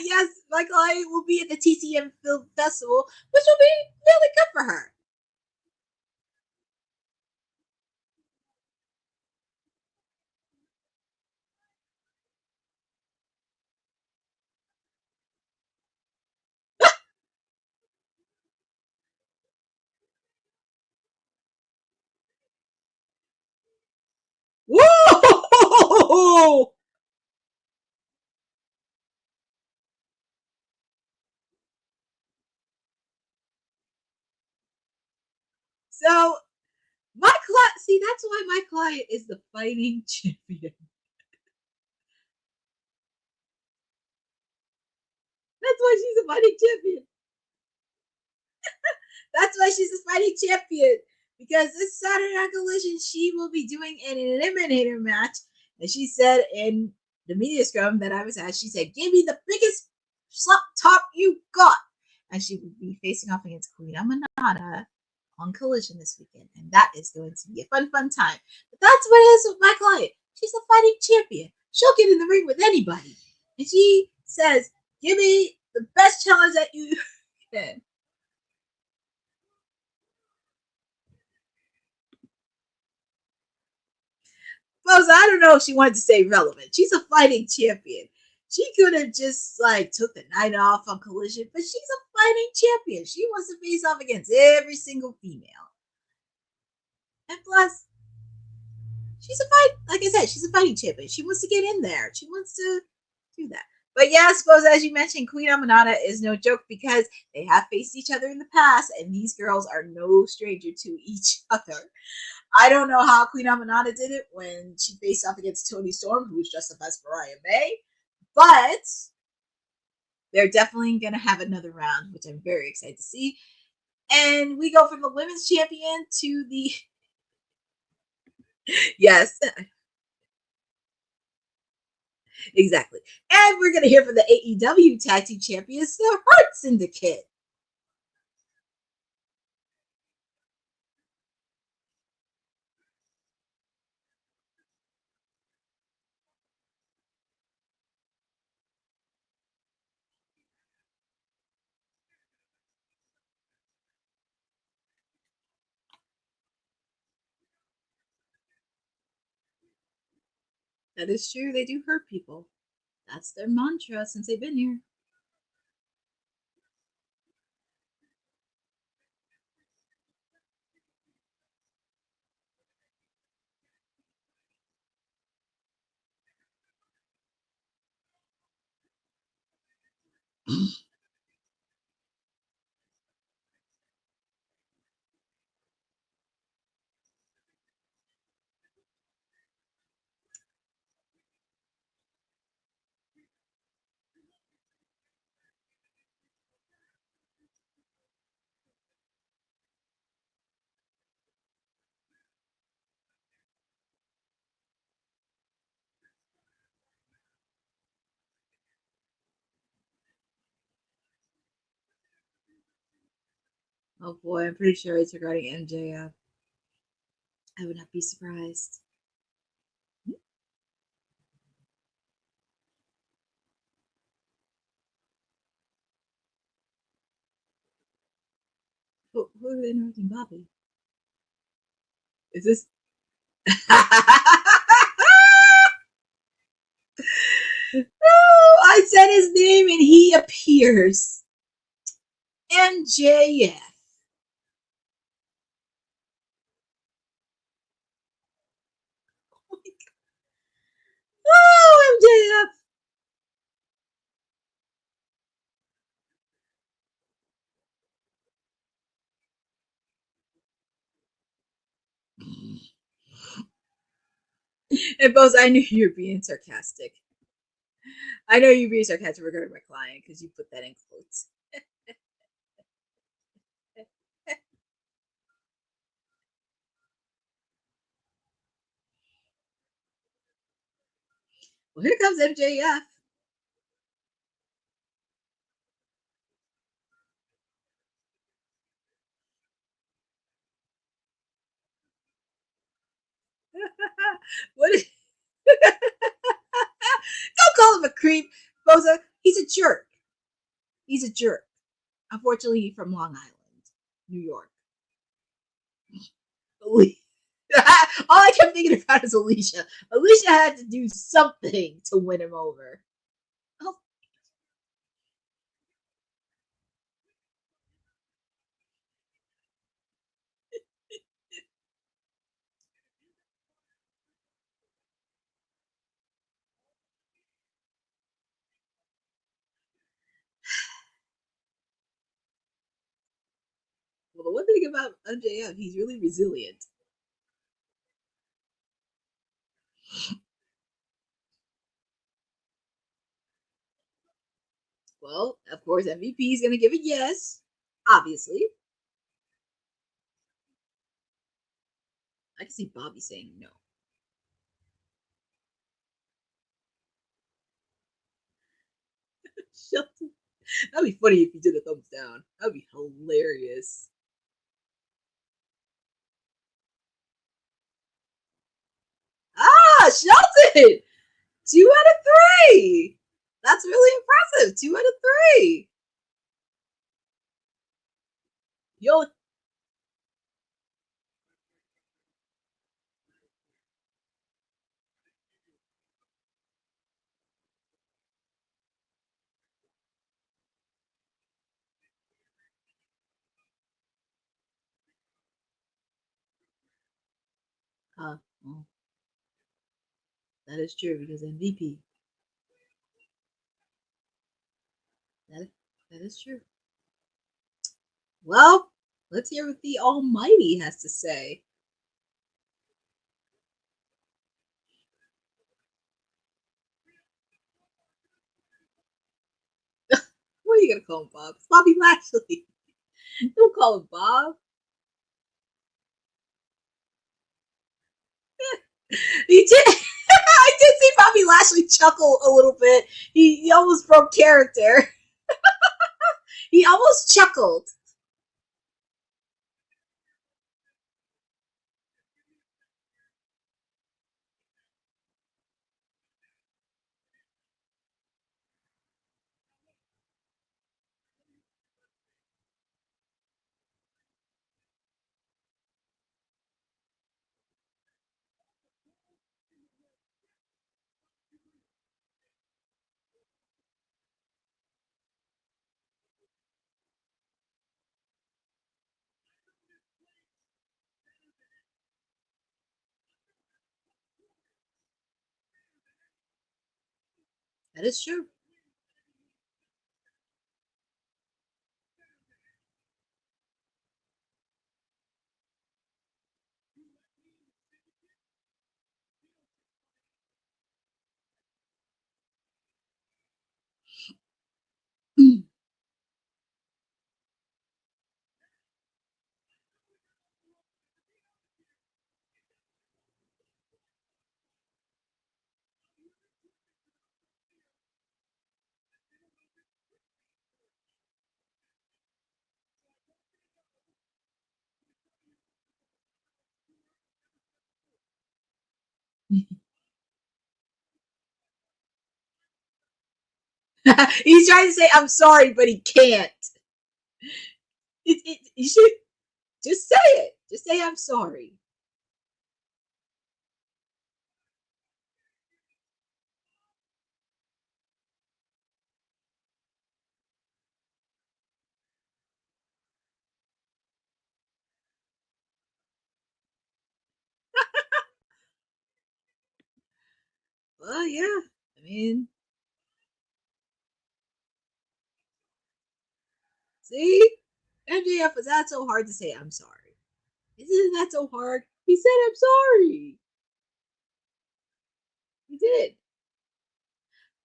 Yes, my client will be at the TCM Film Festival, which will be really good for her. Whoa! So my client, see, that's why my client is the fighting champion. That's why she's a fighting champion. That's why she's a fighting champion. Because this Saturday on Collision, she will be doing an eliminator match. And she said in the media scrum that I was at, she said, give me the biggest slap top you got. And she will be facing off against Queen Amanada on Collision this weekend. And that is going to be a fun, fun time. But that's what it is with my client. She's a fighting champion. She'll get in the ring with anybody. And she says, give me the best challenge that you can. Well, I don't know if she wanted to stay relevant. She's a fighting champion. She could have just like took the night off on Collision, but she's a fighting champion. She wants to face off against every single female. And plus, she's a fight. Like I said, she's a fighting champion. She wants to get in there. She wants to do that. But yeah, I suppose as you mentioned, Queen Amanada is no joke because they have faced each other in the past, and these girls are no stranger to each other. I don't know how Queen Amanada did it when she faced off against Toni Storm, who was dressed up as Mariah May, but they're definitely going to have another round, which I'm very excited to see. And we go from the women's champion to the yes, exactly. And we're going to hear from the AEW Tag Team Champions, the Hart Syndicate. That is true. They do hurt people. That's their mantra since they've been here. Oh boy, I'm pretty sure it's regarding MJF. I would not be surprised. Who are they interrupting Bobby? Is this? No, I said his name and he appears. MJF. Oh, MJF. And Bose, I knew you were being sarcastic. I know you're being sarcastic regarding my client because you put that in quotes. Well, here comes MJF. What is... Don't call him a creep, Boza. He's a jerk. He's a jerk. Unfortunately, he's from Long Island, New York. All I kept thinking about is Alicia. Alicia had to do something to win him over. Oh. Well, the one thing about MJF, he's really resilient. Well, of course, MVP is going to give a yes, obviously. I can see Bobby saying no. Shelton. That'd be funny if you did a thumbs down. That'd be hilarious. Ah, Shelton! 2 out of 3. That's really impressive. 2 out of 3. Yo. Well, that is true because MVP. That is true. Well, let's hear what the Almighty has to say. What are you gonna call him, Bob? It's Bobby Lashley. Don't call him Bob. He did. I did see Bobby Lashley chuckle a little bit. He almost broke character. He almost chuckled. That is true. He's trying to say I'm sorry, but he can't. You should just say it. Just say I'm sorry. Well, yeah. I mean, see, MJF was that so hard to say I'm sorry. Isn't that so hard? He said I'm sorry. He did.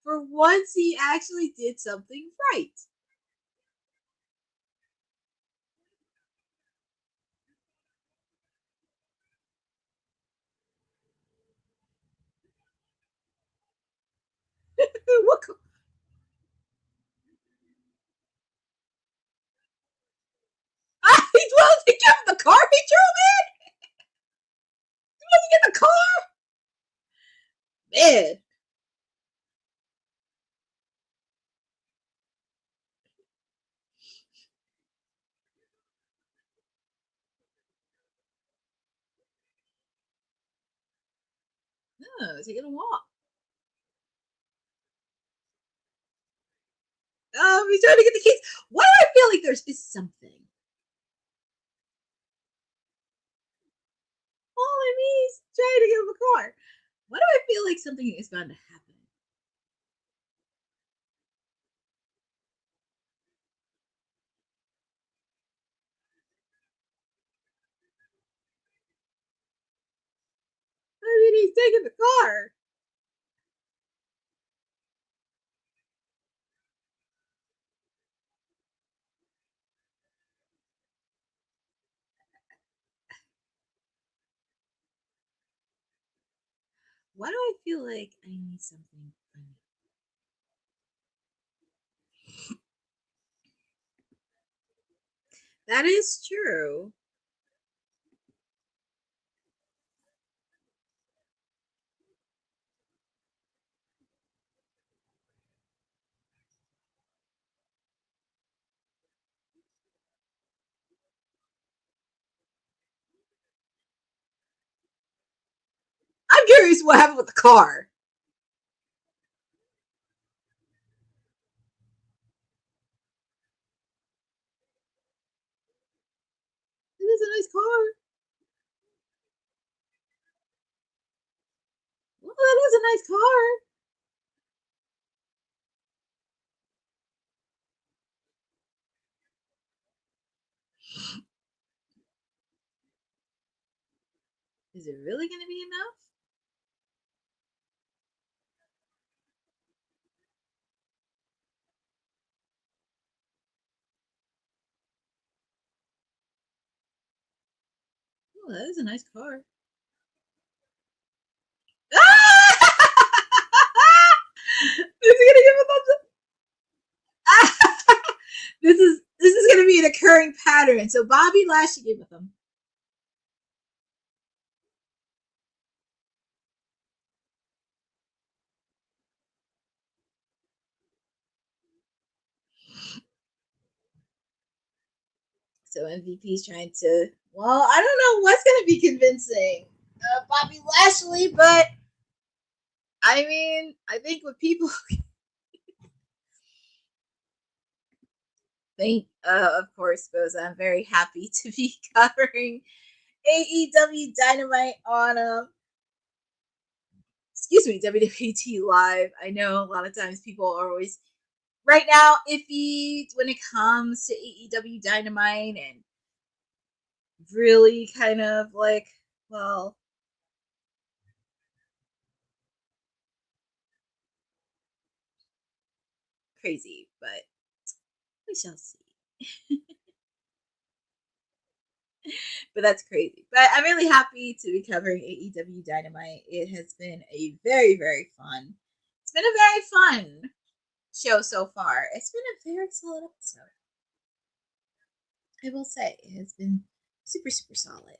For once, he actually did something right. What? He drove. He drove the car. He drove in. He wasn't in the car. Man. No, taking a walk. He's trying to get the keys. Why do I feel like there's something? All I mean is trying to get him a car. Why do I feel like something is bound to happen? I mean, he's taking the car. Why do I feel like I need something funny? That is true. I'm curious what happened with the car. It is a nice car. Well, that is a nice car. Is it really going to be enough? Oh, that is a nice car. Is he gonna give a thumbs up? this is gonna be an occurring pattern. So Bobby Lashley gave a thumb. So MVP's trying to. Well, I don't know what's gonna be convincing Bobby Lashley, but I mean, I think what people think, of course, goes. I'm very happy to be covering AEW Dynamite on excuse me, WWT Live. I know a lot of times people are always right now iffy when it comes to AEW Dynamite and really kind of like, well, crazy, but we shall see. But that's crazy. But I'm really happy to be covering AEW Dynamite. It has been a very, very fun. It's been a very fun show so far. It's been a very solid episode. I will say it has been super, super solid.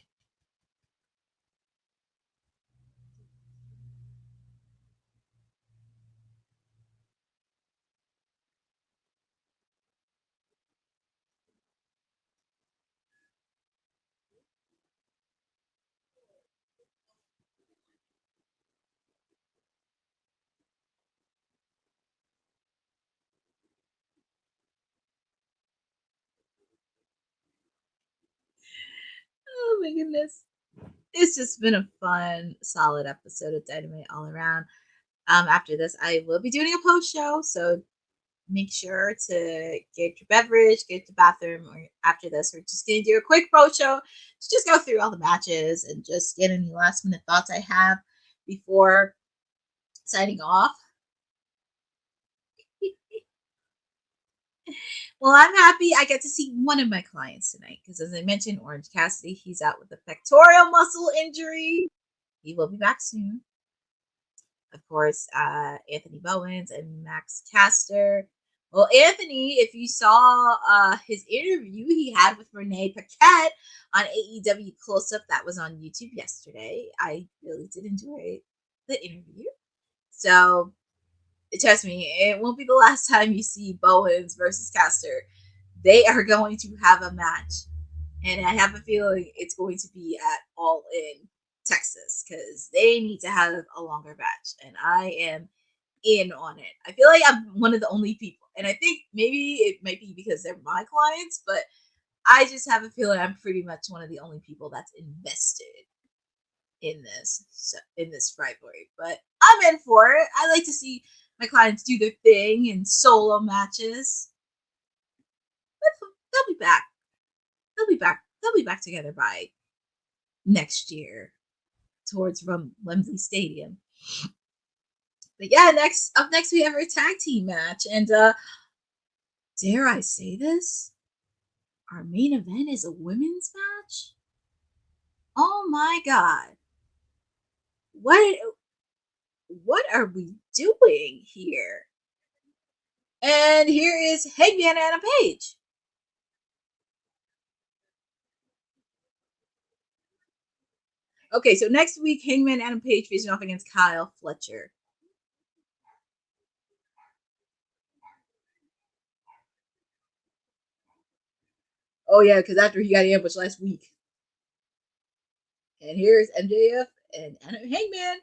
Oh my goodness. It's just been a fun, solid episode of Dynamite all around. After this, I will be doing a post show, so make sure to get your beverage, get to the bathroom, or after this, we're just gonna do a quick post show to just go through all the matches and just get any last minute thoughts I have before signing off. Well, I'm happy I get to see one of my clients tonight because, as I mentioned, Orange Cassidy, he's out with a pectoral muscle injury. He will be back soon. Of course, Anthony Bowens and Max Caster. Well, Anthony, if you saw his interview he had with Renee Paquette on AEW Close Up, that was on YouTube yesterday. I really did enjoy the interview. So, trust me, it won't be the last time you see Bowens versus Caster. They are going to have a match. And I have a feeling it's going to be at All In Texas because they need to have a longer match. And I am in on it. I feel like I'm one of the only people. And I think maybe it might be because they're my clients, but I just have a feeling I'm pretty much one of the only people that's invested in this rivalry. But I'm in for it. I like to see my clients do their thing in solo matches. But they'll be back. They'll be back. They'll be back together by next year towards Wembley Stadium. But yeah, next we have our tag team match, and dare I say this? Our main event is a women's match. Oh my god! What are we doing here? And here is Hangman Adam Page. Okay, so next week, Hangman Adam Page facing off against Kyle Fletcher. Oh yeah, because after he got ambushed last week. And here's MJF and Hangman.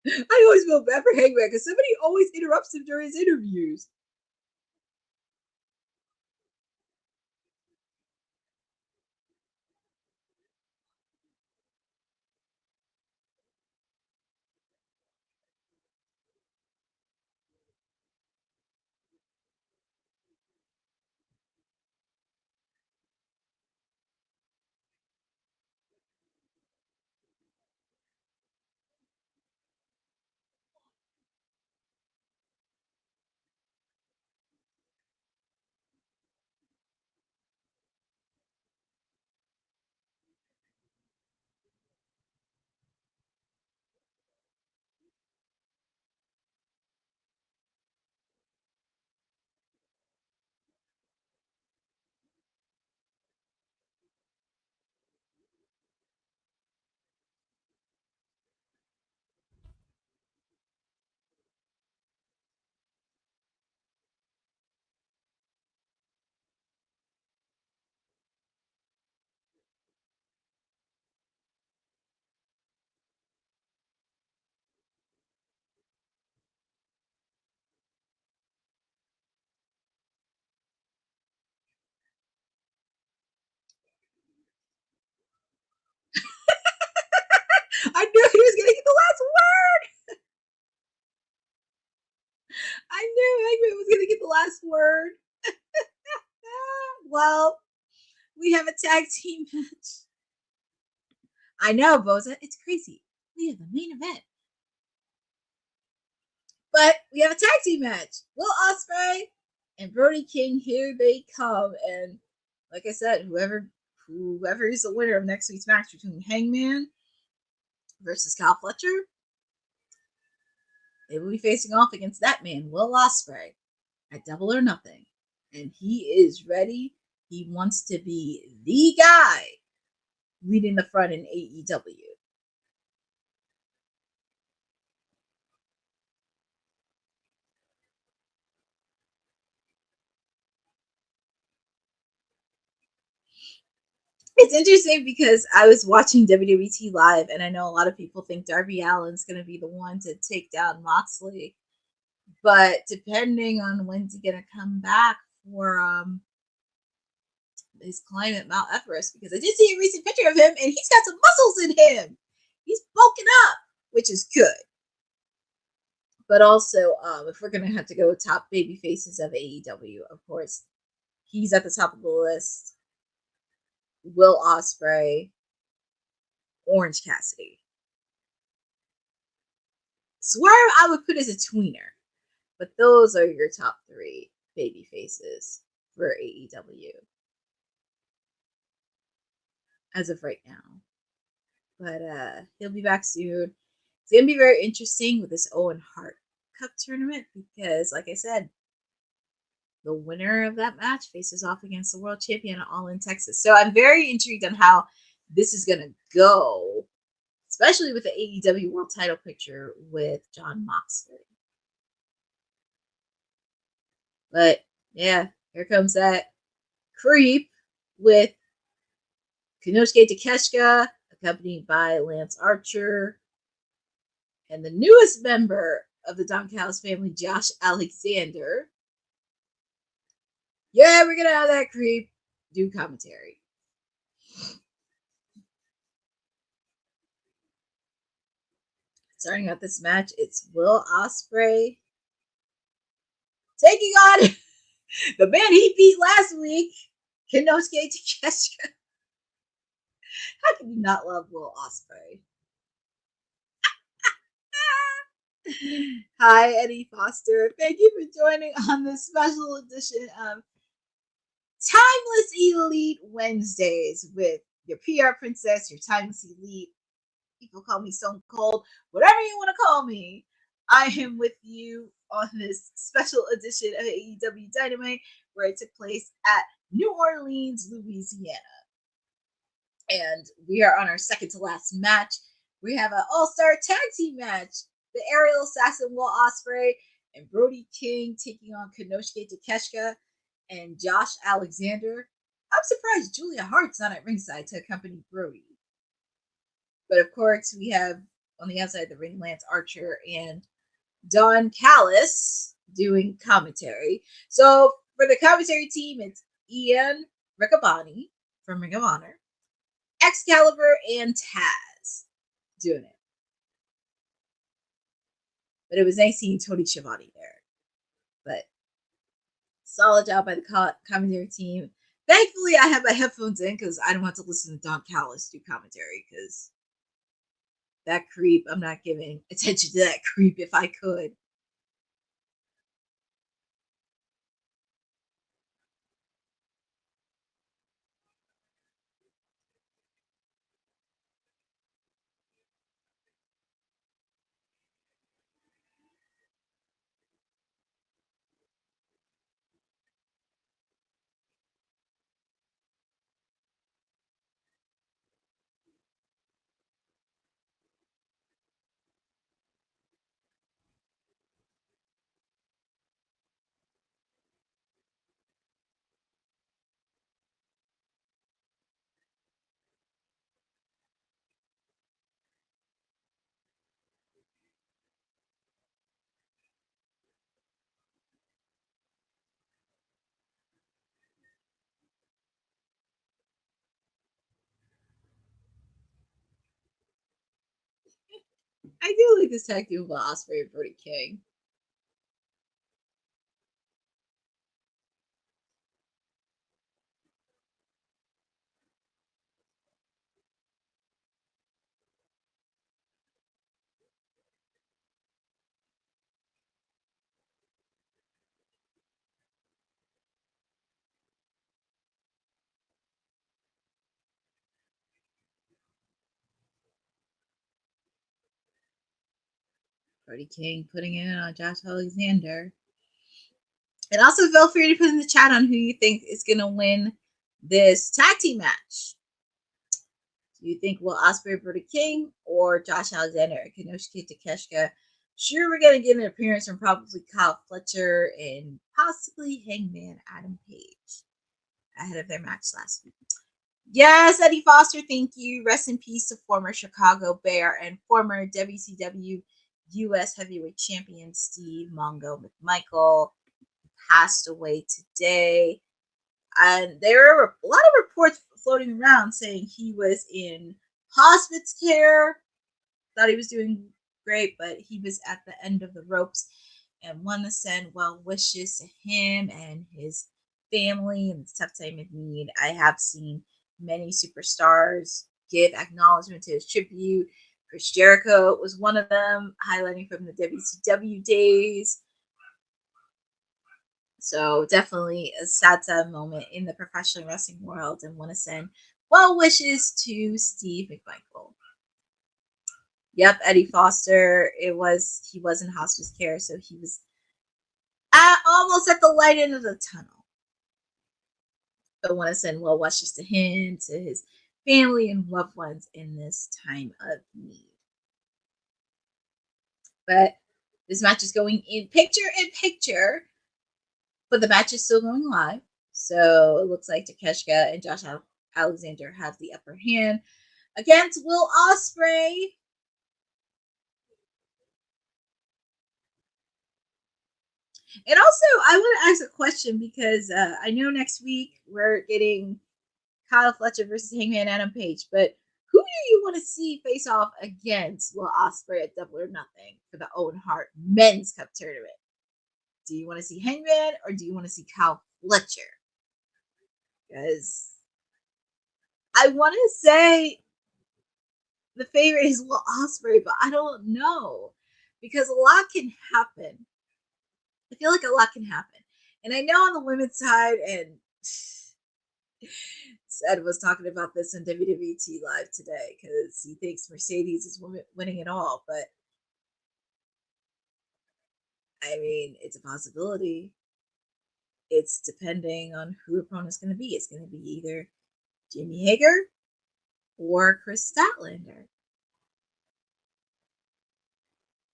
I always feel bad for Hangman because somebody always interrupts him during his interviews. word. Well, we have a tag team match. I know, Boza. It's crazy. We have a main event. But we have a tag team match. Will Ospreay and Brody King, here they come. And like I said, whoever is the winner of next week's match between Hangman versus Kyle Fletcher, they will be facing off against that man, Will Ospreay, at Double or Nothing. And he is ready. He wants to be the guy leading the front in AEW. It's interesting because I was watching WWT live, and I know a lot of people think Darby Allin's going to be the one to take down Moxley. But depending on when's he going to come back for his climb at Mount Everest, because I did see a recent picture of him, and he's got some muscles in him. He's bulking up, which is good. But also, if we're going to have to go top baby faces of AEW, of course, he's at the top of the list. Will Ospreay, Orange Cassidy. Swerve I would put as a tweener, but those are your top three baby faces for AEW as of right now. But he'll be back soon. It's gonna be very interesting with this Owen Hart Cup tournament because, like I said, the winner of that match faces off against the world champion at All in Texas. So I'm very intrigued on how this is gonna go, especially with the AEW World Title picture with Jon Moxley. But yeah, here comes that creep with Konosuke Takeshita, accompanied by Lance Archer, and the newest member of the Don Callis family, Josh Alexander. Yeah, we're gonna have that creep do commentary. Starting out this match, it's Will Ospreay taking on the man he beat last week, Konosuke Takeshita. How can you not love Will Ospreay? Hi, Eddie Foster. Thank you for joining on this special edition of Timeless Elite Wednesdays with your PR princess, your Timeless Elite. People call me Stone Cold, whatever you want to call me. I am with you on this special edition of AEW Dynamite, where it took place at New Orleans, Louisiana. And we are on our second to last match. We have an all-star tag team match. The aerial assassin Will Ospreay and Brody King taking on Konosuke Takeshita and Josh Alexander. I'm surprised Julia Hart's not at ringside to accompany Brody. But of course, we have on the outside of the ring Lance Archer and Don Callis doing commentary. So for the commentary team, it's Ian Riccaboni from Ring of Honor, Excalibur, and Taz doing it. But it was nice seeing Tony Schiavone there. But solid job by the commentary team. Thankfully, I have my headphones in because I don't want to listen to Don Callis do commentary because that creep, I'm not giving attention to that creep if I could. I do like this tag team with Ospreay and Brody King. Brody King putting it on Josh Alexander. And also feel free to put in the chat on who you think is going to win this tag team match. Do you think Will Ospreay, Brody King, or Josh Alexander and Konosuke Takeshita? Sure, we're going to get an appearance from probably Kyle Fletcher and possibly Hangman Adam Page ahead of their match last week. Yes, Eddie Foster, thank you. Rest in peace to former Chicago Bear and former WCW U.S. Heavyweight Champion Steve Mongo McMichael. Passed away today. And there were a lot of reports floating around saying he was in hospice care. Thought he was doing great, but he was at the end of the ropes, and want to send well wishes to him and his family in this tough time of need. I have seen many superstars give acknowledgement to his tribute. Chris Jericho was one of them, highlighting from the WCW days. So definitely a sad moment in the professional wrestling world, and want to send well wishes to Steve McMichael. Yep, Eddie Foster. He was in hospice care, so he was almost at the light end of the tunnel. But want to send well wishes to him, to his family and loved ones in this time of need. But this match is going in picture. But the match is still going live. So it looks like Takeshita and Josh Alexander have the upper hand against Will Ospreay. And also, I want to ask a question because I know next week we're getting Kyle Fletcher versus Hangman Adam Page. But who do you want to see face off against Will Ospreay at Double or Nothing for the Owen Hart Men's Cup Tournament? Do you want to see Hangman or do you want to see Kyle Fletcher? Because I want to say the favorite is Will Ospreay, but I don't know. Because a lot can happen. I feel like a lot can happen. And I know on the women's side, and Ced was talking about this in WWT Live today because he thinks Mercedes is winning it all. But I mean, it's a possibility. It's depending on who the opponent's going to be. It's going to be either Jamie Hager or Kris Statlander.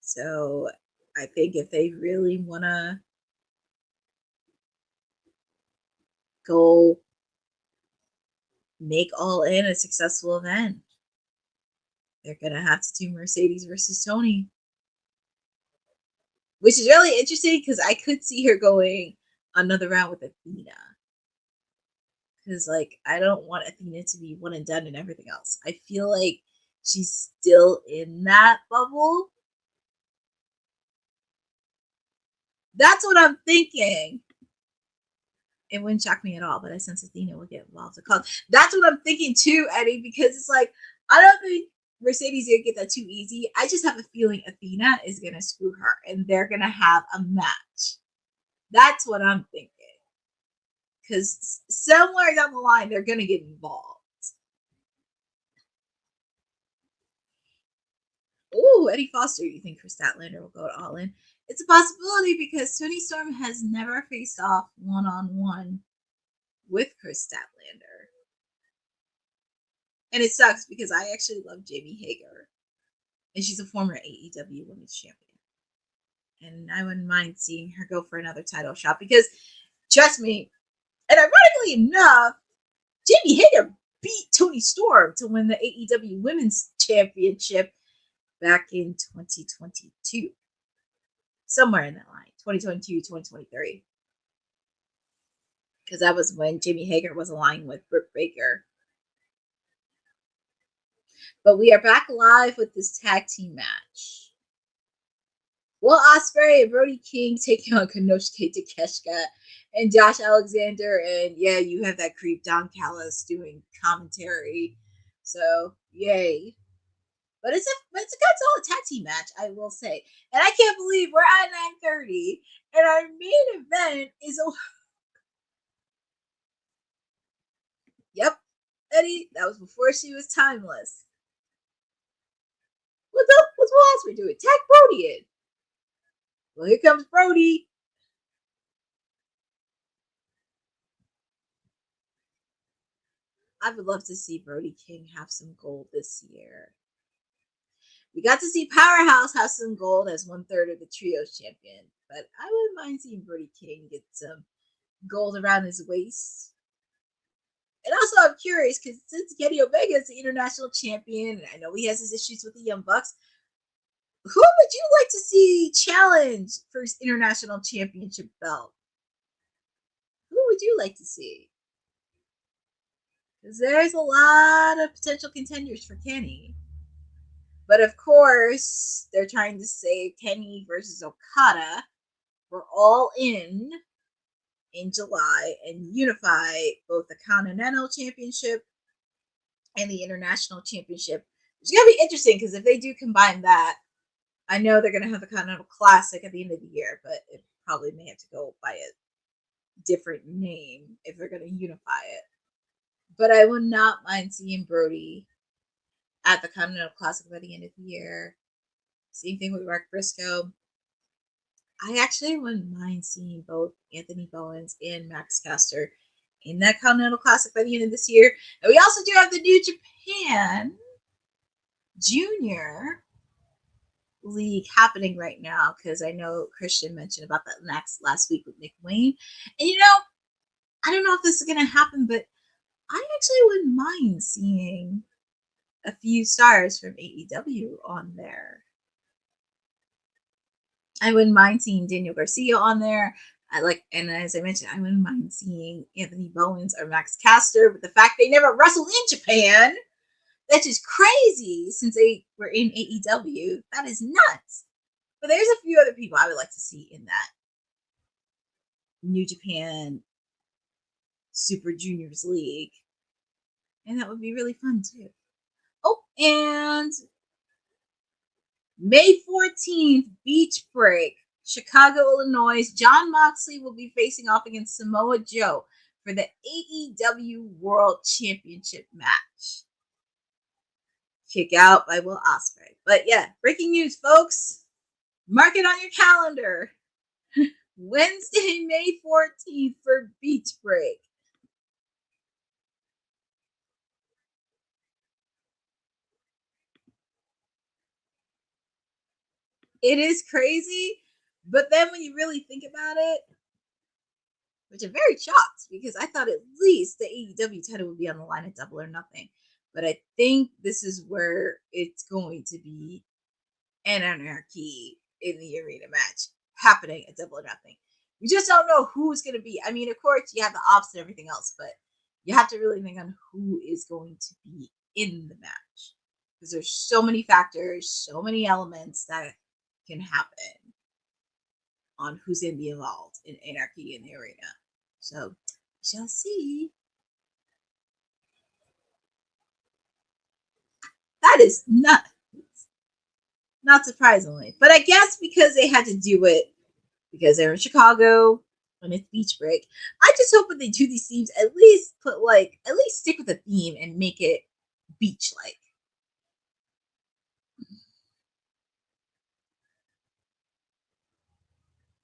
So I think if they really want to go make All In a successful event, they're going to have to do Mercedes versus Tony. Which is really interesting because I could see her going another round with Athena. Because, I don't want Athena to be one and done and everything else. I feel like she's still in that bubble. That's what I'm thinking. It wouldn't shock me at all, but I sense Athena will get involved. That's what I'm thinking too, Eddie, because it's I don't think Mercedes is going to get that too easy. I just have a feeling Athena is going to screw her, and they're going to have a match. That's what I'm thinking. Because somewhere down the line, they're going to get involved. Ooh, Eddie Foster, you think Kris Statlander will go All In? It's a possibility because Toni Storm has never faced off one-on-one with Kris Statlander. And it sucks because I actually love Jamie Hager. And she's a former AEW Women's Champion. And I wouldn't mind seeing her go for another title shot because, trust me, and ironically enough, Jamie Hager beat Toni Storm to win the AEW Women's Championship back in 2022. Somewhere in that line, 2022, 2023. Because that was when Jamie Hager was aligned with Britt Baker. But we are back live with this tag team match. Will Ospreay and Brody King taking on Konosuke Takeshita and Josh Alexander. And yeah, you have that creep Don Callis doing commentary. So, yay. But it's a good solid tag team match, I will say. And I can't believe we're at 9:30 and our main event is Yep, Eddie, that was before she was timeless. What's Will Ospreay doing? Tag Brody in. Well, here comes Brody. I would love to see Brody King have some gold this year. We got to see Powerhouse have some gold as 1/3 of the Trios champion, but I wouldn't mind seeing Brody King get some gold around his waist. And also, I'm curious because since Kenny Omega is the international champion, and I know he has his issues with the Young Bucks, who would you like to see challenge for his international championship belt? Who would you like to see? Because there's a lot of potential contenders for Kenny. But of course, they're trying to save Kenny versus Okada. We're all in July and unify both the Continental Championship and the International Championship. It's going to be interesting because if they do combine that, I know they're going to have the Continental Classic at the end of the year, but it probably may have to go by a different name if they're going to unify it. But I would not mind seeing Brody at the Continental Classic by the end of the year. Same thing with Mark Briscoe. I actually wouldn't mind seeing both Anthony Bowens and Max Caster in that Continental Classic by the end of this year. And we also do have the New Japan Junior League happening right now, because I know Christian mentioned about that last week with Nick Wayne. And I don't know if this is going to happen, but I actually wouldn't mind seeing a few stars from AEW on there. I wouldn't mind seeing Daniel Garcia on there. And as I mentioned, I wouldn't mind seeing Anthony Bowens or Max Caster. But the fact they never wrestled in Japan, that's just crazy since they were in AEW. That is nuts. But there's a few other people I would like to see in that New Japan Super Juniors League. And that would be really fun too. Oh, and May 14th, Beach Break, Chicago, Illinois. Jon Moxley will be facing off against Samoa Joe for the AEW World Championship match. Kick out by Will Ospreay. But yeah, breaking news, folks. Mark it on your calendar. Wednesday, May 14th for Beach Break. It is crazy, but then when you really think about it, which I'm very shocked because I thought at least the AEW title would be on the line at Double or Nothing. But I think this is where it's going to be an anarchy in the arena match happening at Double or Nothing. We just don't know who's going to be. I mean, of course, you have the ops and everything else, but you have to really think on who is going to be in the match. Because there's so many factors, so many elements that can happen on who's going to be involved in anarchy in the arena. So, we shall see. That is not surprisingly. But I guess because they had to do it because they're in Chicago and it's Beach Break, I just hope when they do these themes, at least stick with the theme and make it beach-like.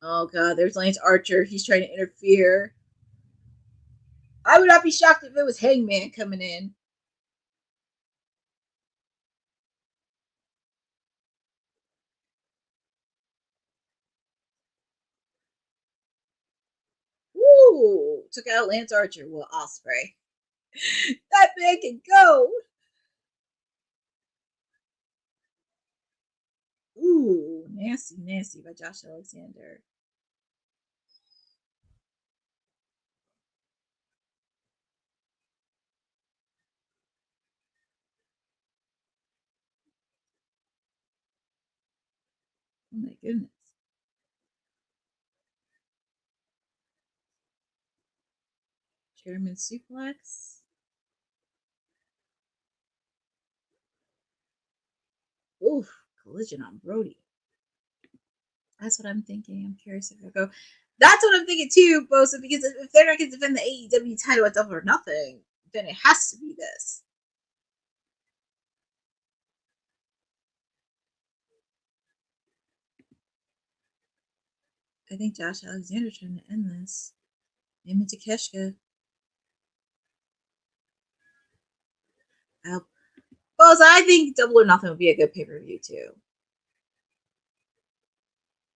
Oh god, there's Lance Archer. He's trying to interfere. I would not be shocked if it was Hangman coming in. Ooh, took out Lance Archer with Ospreay. That man can go. Ooh, nasty by Josh Alexander. Oh my goodness. German suplex. Oof, collision on Brody. That's what I'm thinking. I'm curious if I go. That's what I'm thinking too, Bosa, because if they're not going to defend the AEW title at Double or Nothing, then it has to be this. I think Josh Alexander trying to end this. Him and Takeshita. Well, I think Double or Nothing would be a good pay-per-view too.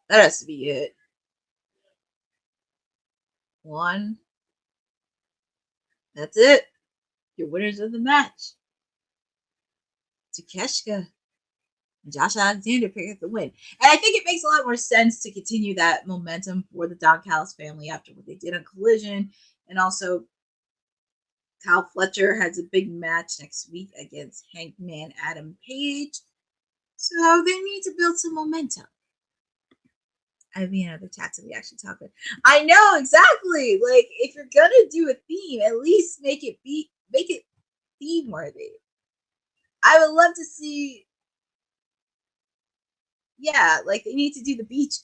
That has to be it. One. That's it. Your winners of the match. Takeshita and Josh Alexander pick up the win. And I think it makes a lot more sense to continue that momentum for the Don Callis family after what they did on Collision. And also, Kyle Fletcher has a big match next week against Hangman Adam Page. So they need to build some momentum. I mean, the chats will be actually talking. I know, exactly. Like, if you're gonna do a theme, at least make it theme worthy. I would love to see. Yeah, like they need to do the beach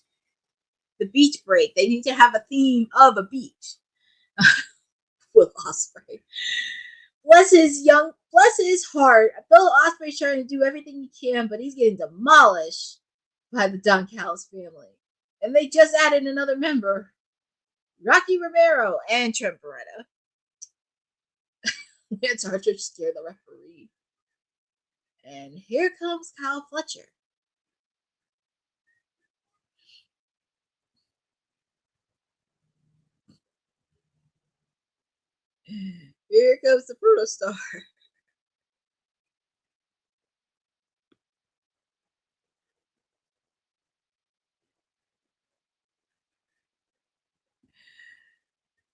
break. They need to have a theme of a beach with Ospreay. Bless his heart. Bill Ospreay's trying to do everything he can, but he's getting demolished by the Don Callis family. And they just added another member, Rocky Romero and Trent Beretta. It's hard to scare the referee. And here comes Kyle Fletcher. Here comes the Proto Star.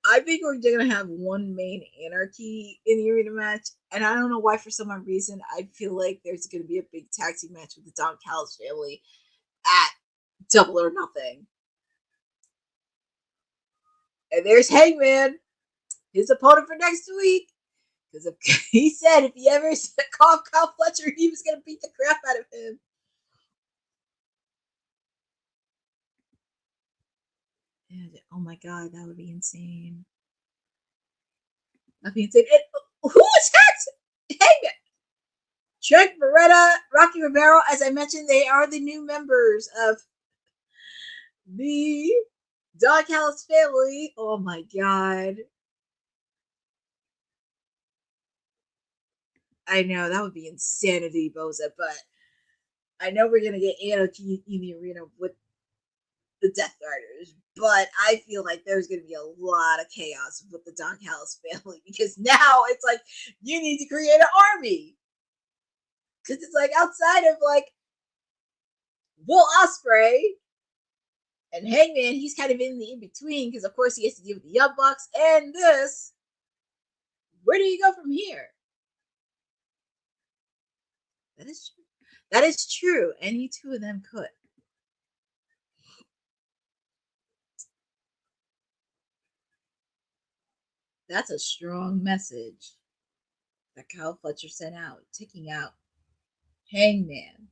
I think we're going to have one main anarchy in the arena match. And I don't know why, for some reason, I feel like there's going to be a big tag team match with the Don Callis family at Double or Nothing. And there's Hangman, his opponent for next week. Because he said if he ever called Kyle Fletcher, he was going to beat the crap out of him. And, oh my God, that would be insane. That'd be insane. And, who attacked Hangman? Trent Beretta, Rocky Romero, as I mentioned, they are the new members of the Don Callis family. Oh my God. I know, that would be insanity, Boza, but I know we're going to get anarchy in the arena with the Death Riders, but I feel like there's going to be a lot of chaos with the Don Callis family because now it's like you need to create an army. Because it's like outside of like Will Ospreay and Hangman, he's kind of in the in-between because of course he has to deal with the Young Bucks and this. Where do you go from here? That is true. That is true. Any two of them could. That's a strong message that Kyle Fletcher sent out, taking out Hangman.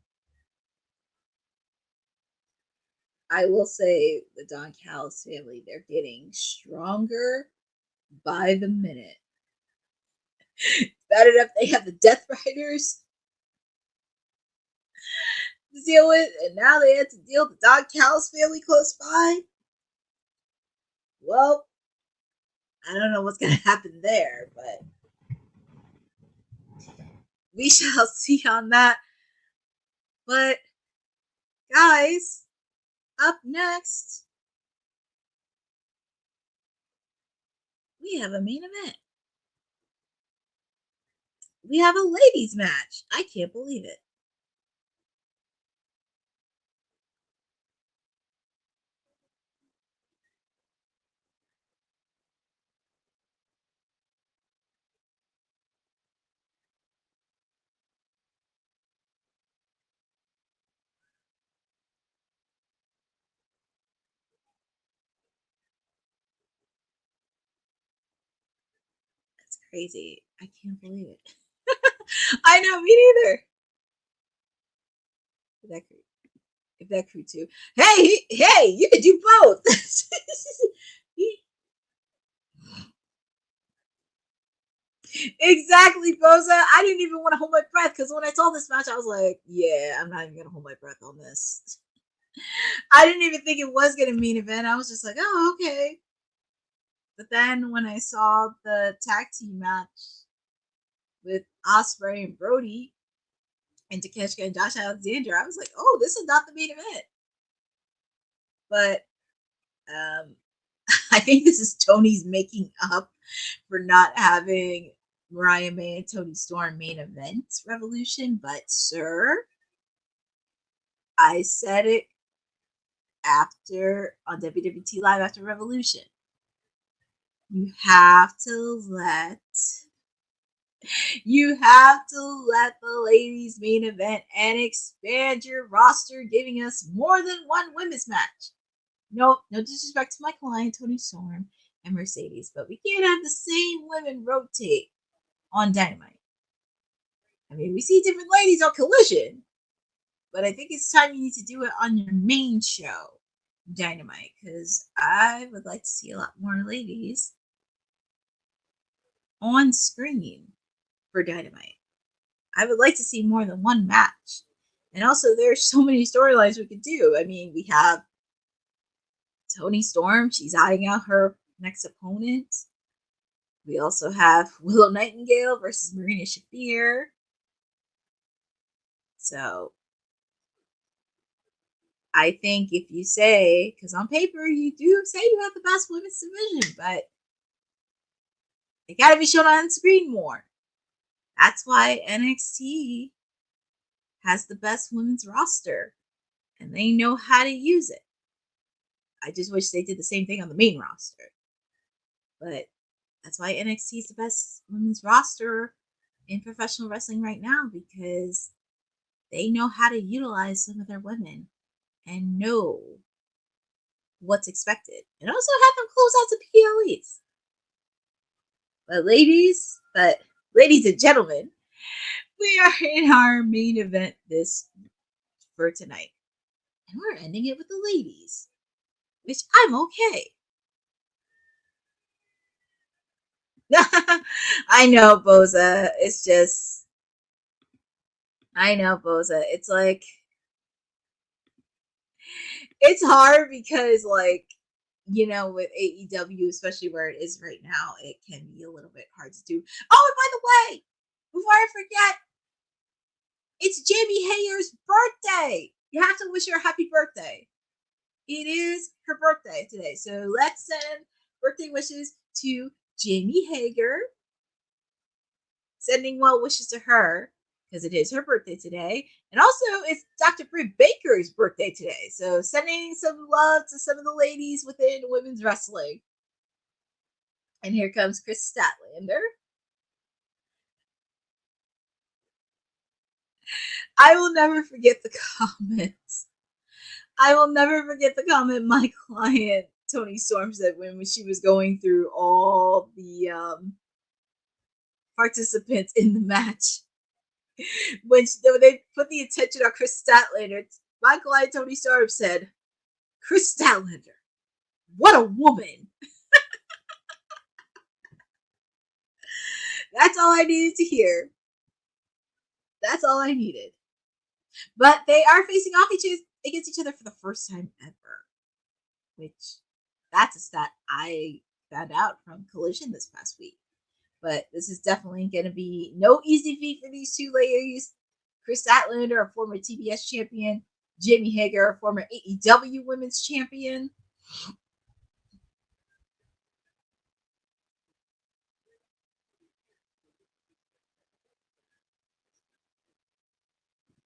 I will say the Don Callis family, they're getting stronger by the minute. Bad enough they have the Death Riders to deal with, and now they had to deal with the Don Callis family close by. Well, I don't know what's going to happen there, but we shall see on that. But, guys, up next, we have a main event. We have a ladies' match. I can't believe it. That's crazy. I can't believe it. I know, me neither. If that crew too. Hey, you can do both. Exactly, Boza. I didn't even want to hold my breath because when I saw this match, I was like, yeah, I'm not even going to hold my breath on this. I didn't even think it was going to main event. I was just like, oh, okay. But then when I saw the tag team match with Ospreay and Brody and Takeshita and Josh Alexander, I was like, oh, this is not the main event. But I think this is Tony's making up for not having Mariah May and Toni Storm main event Revolution. But, sir, I said it after on WWT Live after Revolution. You have to let the ladies main event and expand your roster, giving us more than one women's match. No disrespect to my client, Toni Storm and Mercedes, but we can't have the same women rotate on Dynamite. I mean, we see different ladies on Collision, but I think it's time you need to do it on your main show, Dynamite, because I would like to see a lot more ladies on screen for Dynamite. I would like to see more than one match. And also, there's so many storylines we could do. I mean, we have Toni Storm. She's eyeing out her next opponent. We also have Willow Nightingale versus Marina Shafir. So, I think if you say, because on paper you do say you have the best women's division, but it got to be shown on screen more. That's why NXT has the best women's roster, and they know how to use it. I just wish they did the same thing on the main roster. But that's why NXT is the best women's roster in professional wrestling right now, because they know how to utilize some of their women and know what's expected. And also have them close out the PLEs. But ladies and gentlemen, we are in our main event for tonight. And we're ending it with the ladies, which I'm okay. I know, Boza. It's like, it's hard because, like, you know, with AEW, especially where it is right now, it can be a little bit hard to do. Oh, and by the way, before I forget, it's Jamie Hayter's birthday. You have to wish her a happy birthday. It is her birthday today. So let's send birthday wishes to Jamie Hayter. Sending well wishes to her, because it is her birthday today. And also, it's Dr. Britt Baker's birthday today. So sending some love to some of the ladies within women's wrestling. And here comes Kris Statlander. I will never forget the comments. I will never forget the comment my client, Toni Storm, said when she was going through all the participants in the match. When they put the attention on Kris Statlander, my client Toni Storm said, "Kris Statlander, what a woman." That's all I needed to hear. That's all I needed. But they are facing off against each other for the first time ever. Which, that's a stat I found out from Collision this past week. But this is definitely going to be no easy feat for these two ladies. Kris Statlander, a former TBS champion. Jamie Hayter, a former AEW women's champion.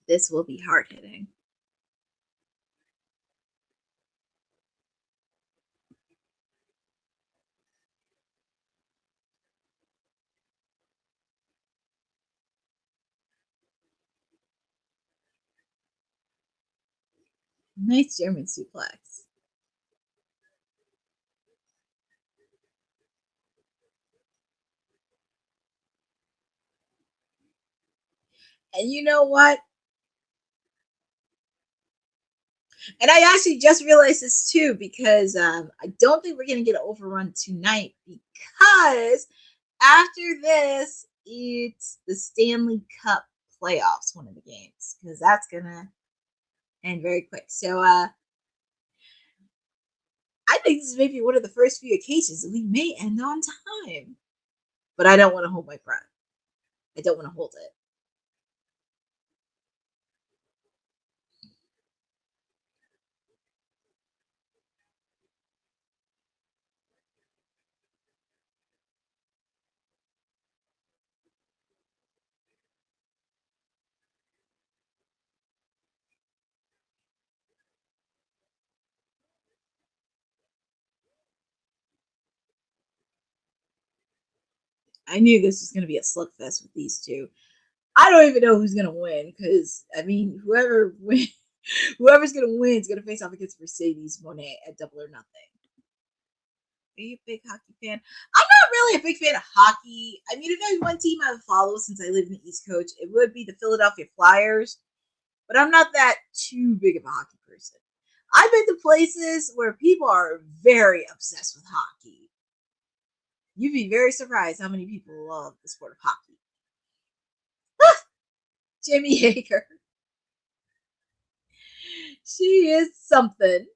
This will be hard-hitting. Nice German suplex. And you know what? And I actually just realized this too, because I don't think we're going to get an overrun tonight, because after this, it's the Stanley Cup playoffs, one of the games, because that's going to end very quick. So I think this is maybe one of the first few occasions that we may end on time. But I don't want to hold my breath. I don't want to hold it. I knew this was going to be a slugfest with these two. I don't even know who's going to win because, I mean, whoever's going to win is going to face off against Mercedes Monet at Double or Nothing. Are you a big hockey fan? I'm not really a big fan of hockey. I mean, if there's one team I would follow since I live in the East Coast, it would be the Philadelphia Flyers. But I'm not that too big of a hockey person. I've been to places where people are very obsessed with hockey. You'd be very surprised how many people love the sport of hockey. Jimmy Hayter. She is something.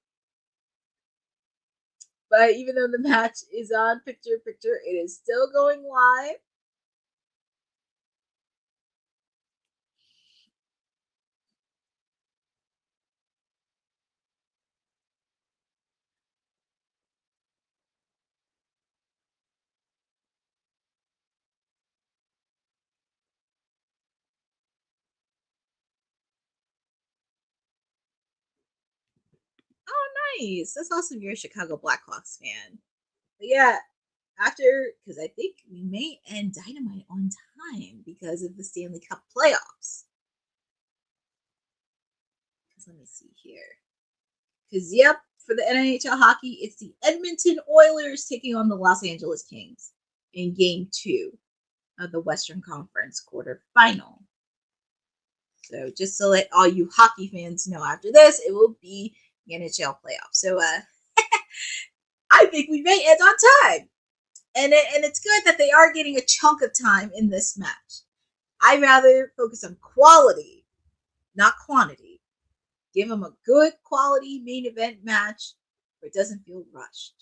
But even though the match is on picture-in-picture, it is still going live. Oh, nice. That's awesome. You're a Chicago Blackhawks fan. But yeah, because I think we may end Dynamite on time because of the Stanley Cup playoffs. Let me see here. Because, yep, for the NHL hockey, it's the Edmonton Oilers taking on the Los Angeles Kings in Game 2 of the Western Conference quarterfinal. So just to let all you hockey fans know, after this, it will be the NHL playoffs. So I think we may end on time. And it's good that they are getting a chunk of time in this match. I'd rather focus on quality, not quantity. Give them a good quality main event match where it doesn't feel rushed.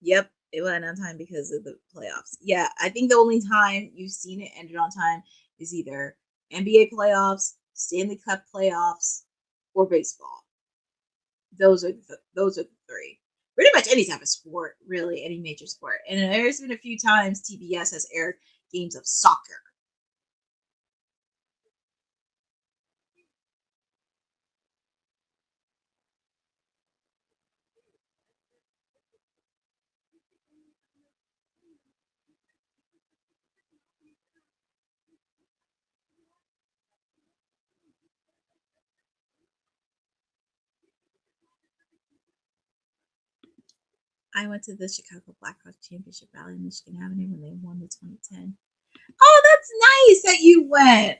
Yep, it went on time because of the playoffs. Yeah, I think the only time you've seen it ended on time is either NBA playoffs, Stanley Cup playoffs, or baseball. Those are the three. Pretty much any type of sport, really, any major sport. And there's been a few times TBS has aired games of soccer. I went to the Chicago Blackhawks Championship Rally in Michigan Avenue when they won the 2010. Oh, that's nice that you went.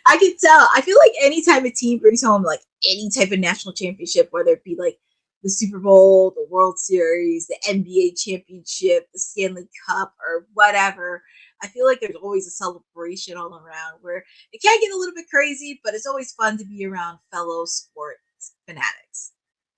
I can tell. I feel like anytime a team brings home like any type of national championship, whether it be like the Super Bowl, the World Series, the NBA championship, the Stanley Cup, or whatever, I feel like there's always a celebration all around where it can get a little bit crazy, but it's always fun to be around fellow sports fanatics.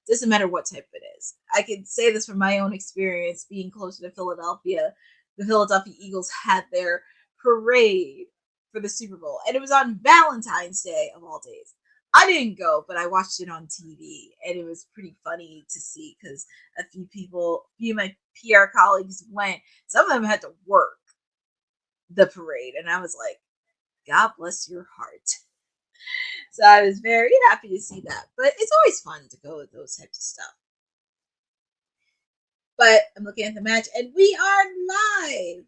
Doesn't matter what type it is. I can say this from my own experience being closer to Philadelphia. The Philadelphia Eagles had their parade for the Super Bowl, and it was on Valentine's Day of all days. I didn't go, but I watched it on TV, and it was pretty funny to see because a few of my PR colleagues went. Some of them had to work the parade, and I was like, God bless your heart. So I was very happy to see that. But it's always fun to go with those types of stuff. But I'm looking at the match, and we are live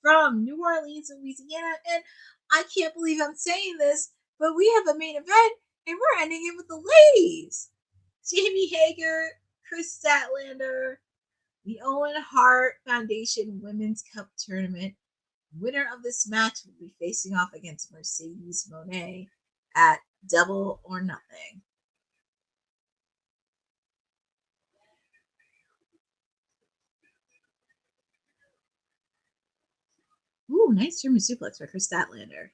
from New Orleans, Louisiana. And I can't believe I'm saying this, but we have a main event, and we're ending it with the ladies. Jamie Hager, Kris Statlander, the Owen Hart Foundation Women's Cup Tournament. Winner of this match will be facing off against Mercedes Moné at Double or Nothing. Ooh, nice German suplex by Kris Statlander.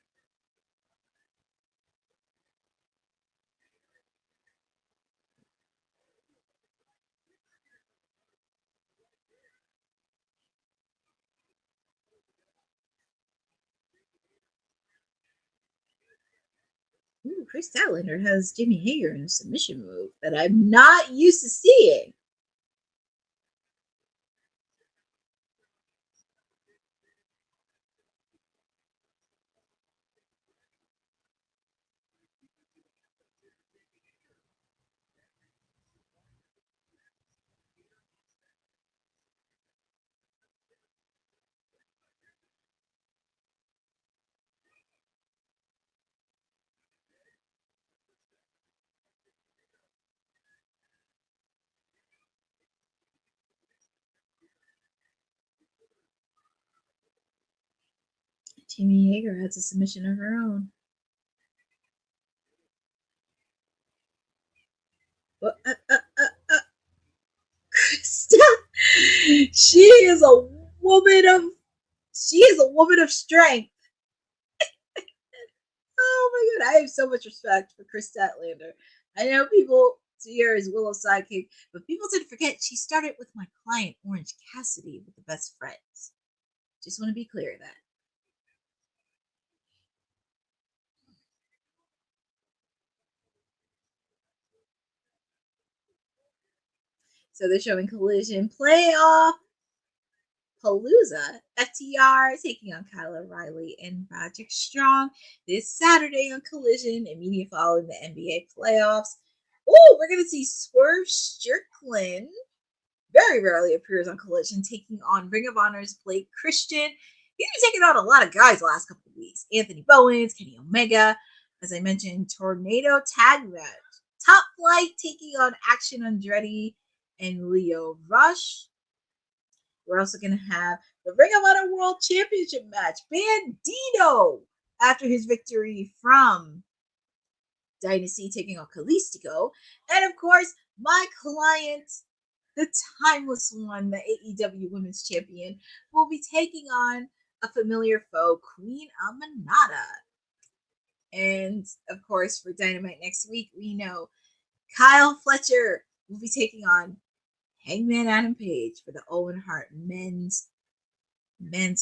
Ooh, Kris Statlander has Jamie Hayter in a submission move that I'm not used to seeing. Jamie Hayter has a submission of her own. Krista, she is a woman of strength. Oh my god, I have so much respect for Kris Statlander. I know people see her as Willow's sidekick, but people tend to forget she started with my client Orange Cassidy with the Best Friends. Just want to be clear of that. So they're showing Collision Playoff Palooza. FTR taking on Kyle O'Reilly and Roderick Strong this Saturday on Collision, immediately following the NBA playoffs. Oh, we're going to see Swerve Strickland. Very rarely appears on Collision, taking on Ring of Honor's Blake Christian. He's been taking on a lot of guys the last couple of weeks. Anthony Bowens, Kenny Omega. As I mentioned, Tornado Tag Match. Top Flight taking on Action Andretti and Leo Rush. We're also going to have the Ring of Honor World Championship match. Bandito, after his victory from Dynasty, taking on Kalistico. And of course, my client, the timeless one, the AEW Women's Champion, will be taking on a familiar foe, Queen Amanada. And of course, for Dynamite next week, we know Kyle Fletcher will be taking on Hangman Adam Page for the Owen Hart Men's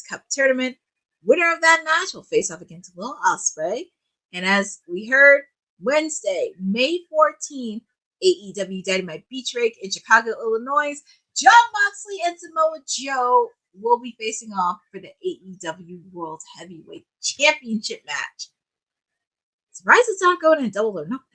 Cup Tournament. Winner of that match will face off against Will Ospreay. And as we heard, Wednesday, May 14th, AEW Dynamite Beach Rake in Chicago, Illinois, Jon Moxley and Samoa Joe will be facing off for the AEW World Heavyweight Championship match. Surprised it's not going in Double or Nothing.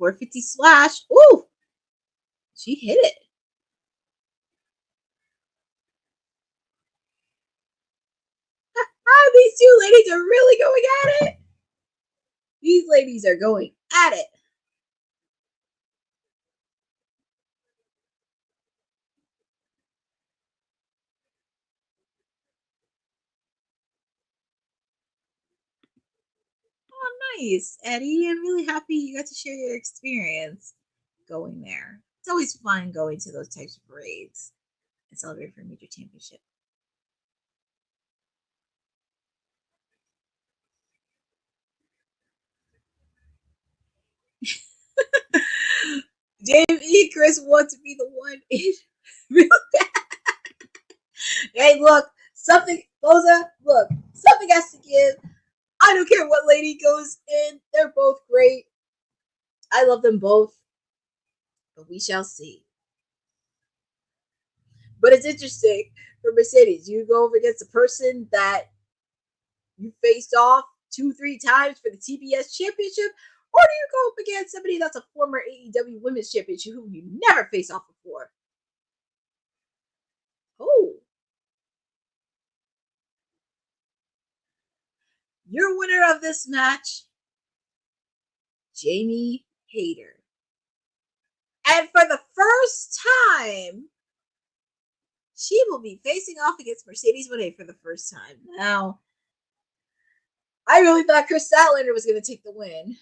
.450 slash. Ooh! She hit it. These two ladies are really going at it. These ladies are going at it. Oh, nice, Eddie. I'm really happy you got to share your experience going there. It's always fun going to those types of parades and celebrate for a major championship. Dave E. Kris wants to be the one in real bad. Hey, look, something, Boza, look, something has to give. I don't care what lady goes in. They're both great. I love them both. But we shall see. But it's interesting for Mercedes. You go over against a person that you faced off 2-3 times for the TBS championship, Or do you go up against somebody that's a former AEW Women's Championship who you never face off before? Oh. Your winner of this match, Jamie Hayter. And for the first time, she will be facing off against Mercedes Moné for the first time. Now, I really thought Kris Statlander was going to take the win.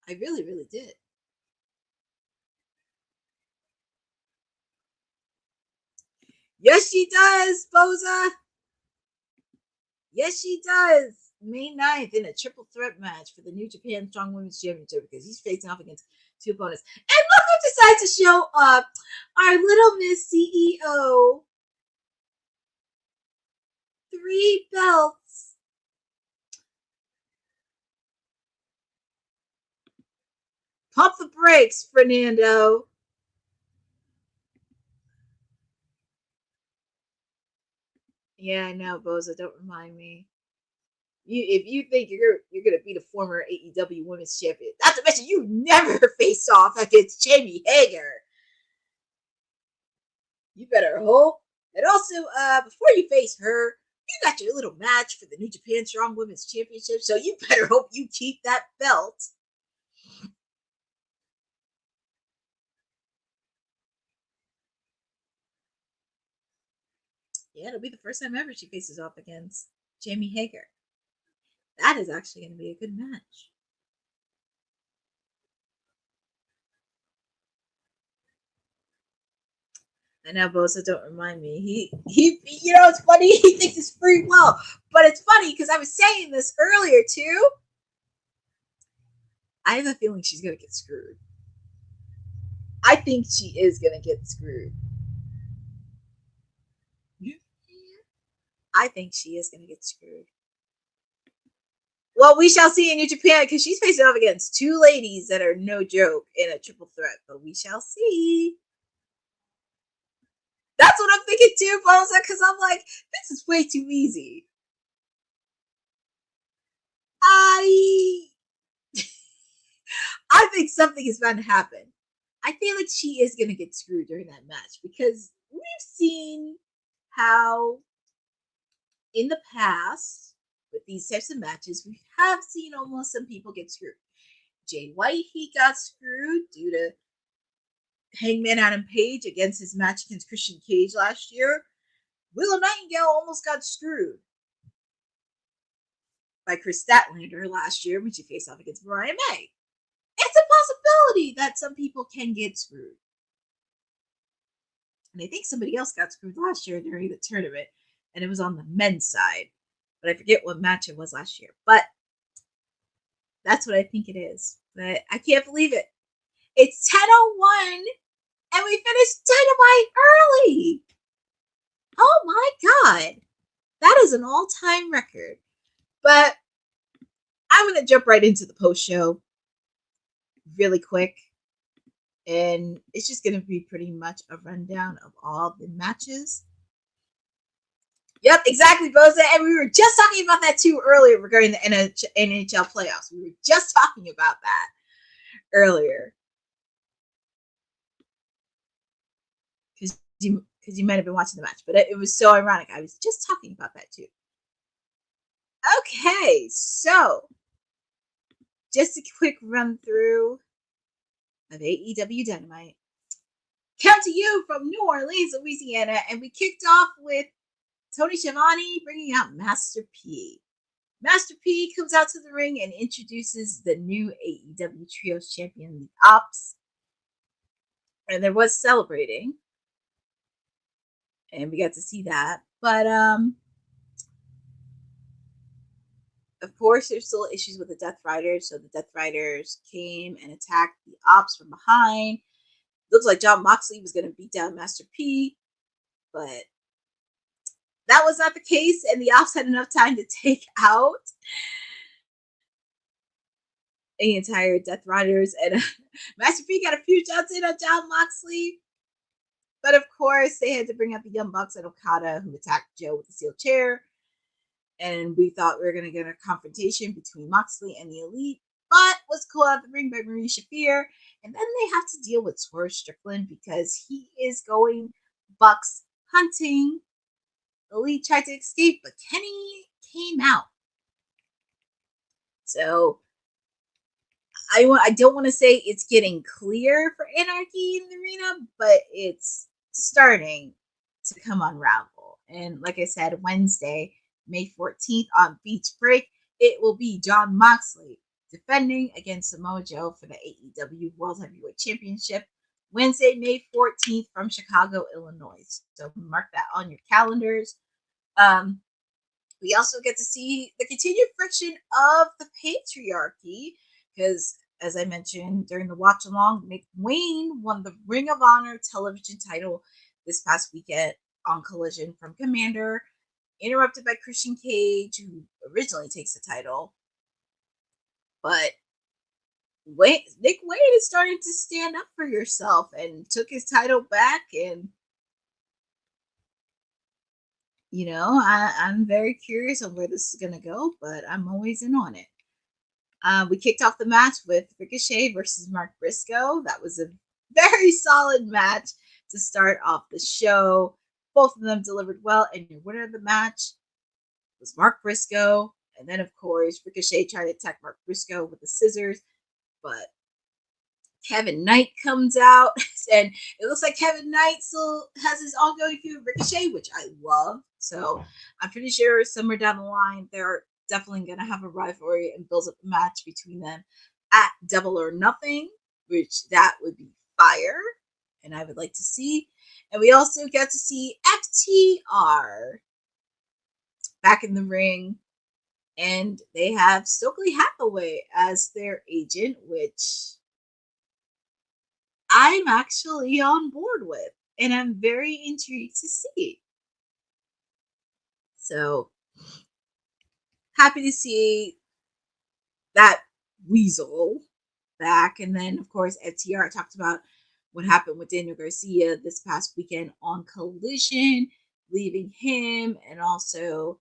I really, really did. Yes, she does, Boza. Yes, she does. May 9th in a triple threat match for the New Japan Strong Women's Championship because he's facing off against two opponents. And look who decides to show up. Our little Miss CEO. 3 belts. Pump the brakes, Fernando. Yeah, I know, Boza. Don't remind me. If you think you're gonna be the former AEW Women's Champion, not to mention you never faced off against Jamie Hayter. You better hope. And also, before you face her, you got your little match for the New Japan Strong Women's Championship, so you better hope you keep that belt. Yeah, it'll be the first time ever she faces off against Jamie Hayter. That is actually going to be a good match. I know, Bosa, don't remind me. He, you know, it's funny. He thinks it's free will, but it's funny because I was saying this earlier too. I have a feeling she's going to get screwed. I think she is going to get screwed. I think she is going to get screwed. Well, we shall see in New Japan because she's facing off against two ladies that are no joke in a triple threat, but we shall see. That's what I'm thinking too, Bosa, because I'm like, this is way too easy. I think something is bound to happen. I feel like she is going to get screwed during that match because we've seen how in the past with these types of matches, we have seen almost some people get screwed. Jay White, he got screwed due to Hangman Adam Page against his match against Christian Cage last year. Willow Nightingale almost got screwed by Kris Statlander last year when she faced off against Mariah May. It's a possibility that some people can get screwed. And I think somebody else got screwed last year during the tournament, and it was on the men's side. But I forget what match it was last year. But that's what I think it is. But I can't believe it. It's 10:01 and we finished Dynamite early. Oh my God. That is an all-time record. But I'm going to jump right into the post-show really quick. And it's just going to be pretty much a rundown of all the matches. Yep, exactly, Boza. And we were just talking about that too earlier regarding the NHL playoffs. We were just talking about that earlier. Because you might have been watching the match, but it was so ironic. I was just talking about that too. Okay, so just a quick run through of AEW Dynamite. Come to you from New Orleans, Louisiana, and we kicked off with Tony Schiavone bringing out Master P. Master P comes out to the ring and introduces the new AEW Trios champion, the Ops. And there was celebrating. And we got to see that. But, of course, there's still issues with the Death Riders. So the Death Riders came and attacked the Ops from behind. Looks like Jon Moxley was going to beat down Master P. But that was not the case, and the Ops had enough time to take out the entire Death Riders, and Master P got a few shots in on Jon Moxley, but of course, they had to bring out the Young Bucks and Okada, who attacked Joe with the steel chair, and we thought we were going to get a confrontation between Moxley and the Elite, but was called out the ring by Marie Shafir. And then they have to deal with Swerve Strickland because he is going Bucks hunting. Elite tried to escape, but Kenny came out. So I don't want to say it's getting clear for Anarchy in the arena, but it's starting to come unravel. And like I said, Wednesday, May 14th on Beach Break, it will be Jon Moxley defending against Samoa Joe for the AEW World Heavyweight Championship. Wednesday, May 14th from Chicago, Illinois. So mark that on your calendars. We also get to see the continued friction of the patriarchy because, as I mentioned during the watch along, McWayne won the Ring of Honor television title this past weekend on Collision from Commander, interrupted by Christian Cage, who originally takes the title. But Nick Wayne is starting to stand up for yourself and took his title back. And, you know, I'm very curious on where this is going to go, but I'm always in on it. We kicked off the match with Ricochet versus Mark Briscoe. That was a very solid match to start off the show. Both of them delivered well, and your winner of the match was Mark Briscoe. And then, of course, Ricochet tried to attack Mark Briscoe with the scissors, but Kevin Knight comes out, and it looks like Kevin Knight still has his ongoing feud with Ricochet, which I love. So I'm pretty sure somewhere down the line, they're definitely going to have a rivalry and build up a match between them at Double or Nothing, which that would be fire, and I would like to see. And we also get to see FTR back in the ring, and they have Stokely Hathaway as their agent, which I'm actually on board with, and I'm very intrigued to see. So happy to see that weasel back. And then, of course, FTR talked about what happened with Daniel Garcia this past weekend on Collision, leaving him and also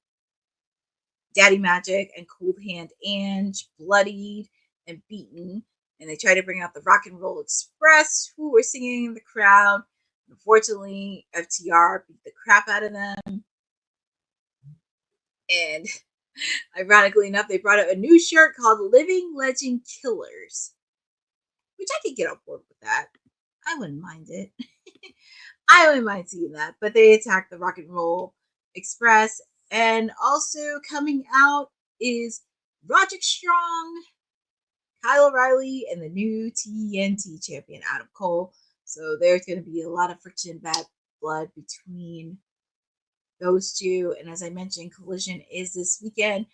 Daddy Magic and Cold Hand Ange bloodied and beaten. And they tried to bring out the Rock and Roll Express, who were singing in the crowd. Unfortunately, FTR beat the crap out of them. And ironically enough, they brought out a new shirt called Living Legend Killers, which I could get on board with that. I wouldn't mind it. I wouldn't mind seeing that. But they attacked the Rock and Roll Express. And also coming out is Roderick Strong, Kyle O'Reilly, and the new TNT champion, Adam Cole. So there's going to be a lot of friction, bad blood between those two. And as I mentioned, Collision is this weekend.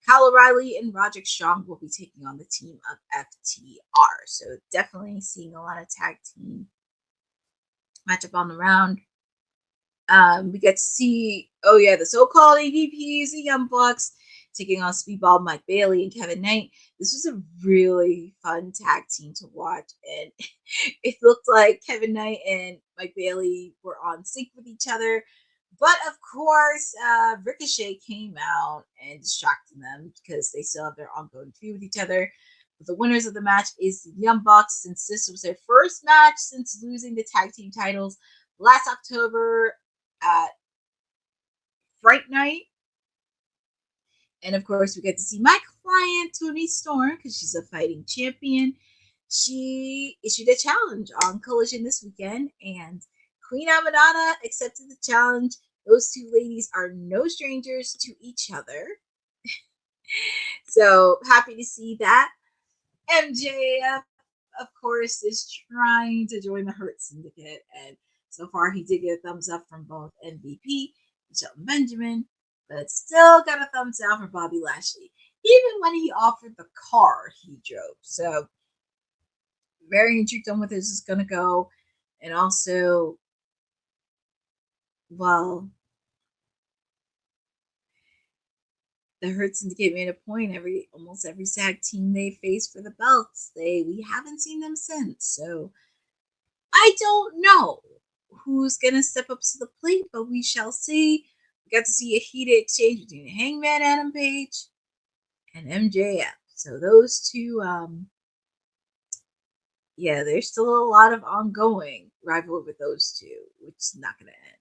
Kyle O'Reilly and Roderick Strong will be taking on the team of FTR. So definitely seeing a lot of tag team matchup on the round. We get to see, the so-called AVPs, the Young Bucks, taking on Speedball, Mike Bailey, and Kevin Knight. This was a really fun tag team to watch, and it looked like Kevin Knight and Mike Bailey were on sync with each other. But of course, Ricochet came out and distracted them because they still have their ongoing feud with each other. But the winners of the match is the Young Bucks, since this was their first match since losing the tag team titles last October at Fright Night. And of course, we get to see my client, Toni Storm, because she's a fighting champion. She issued a challenge on Collision this weekend, and Queen Amadana accepted the challenge. Those two ladies are no strangers to each other. So happy to see that. MJF, of course, is trying to join the Hurt Syndicate, and so far he did get a thumbs up from both MVP and Shelton Benjamin, but still got a thumbs down for Bobby Lashley, even when he offered the car he drove. So very intrigued on where this is going to go. And also, well, the Hurt Syndicate made a point almost every tag team they face for the belts. We haven't seen them since. So I don't know who's going to step up to the plate, but we shall see. We got to see a heated exchange between Hangman Adam Page and MJF. So those two, yeah, there's still a lot of ongoing rivalry with those two, which is not going to end.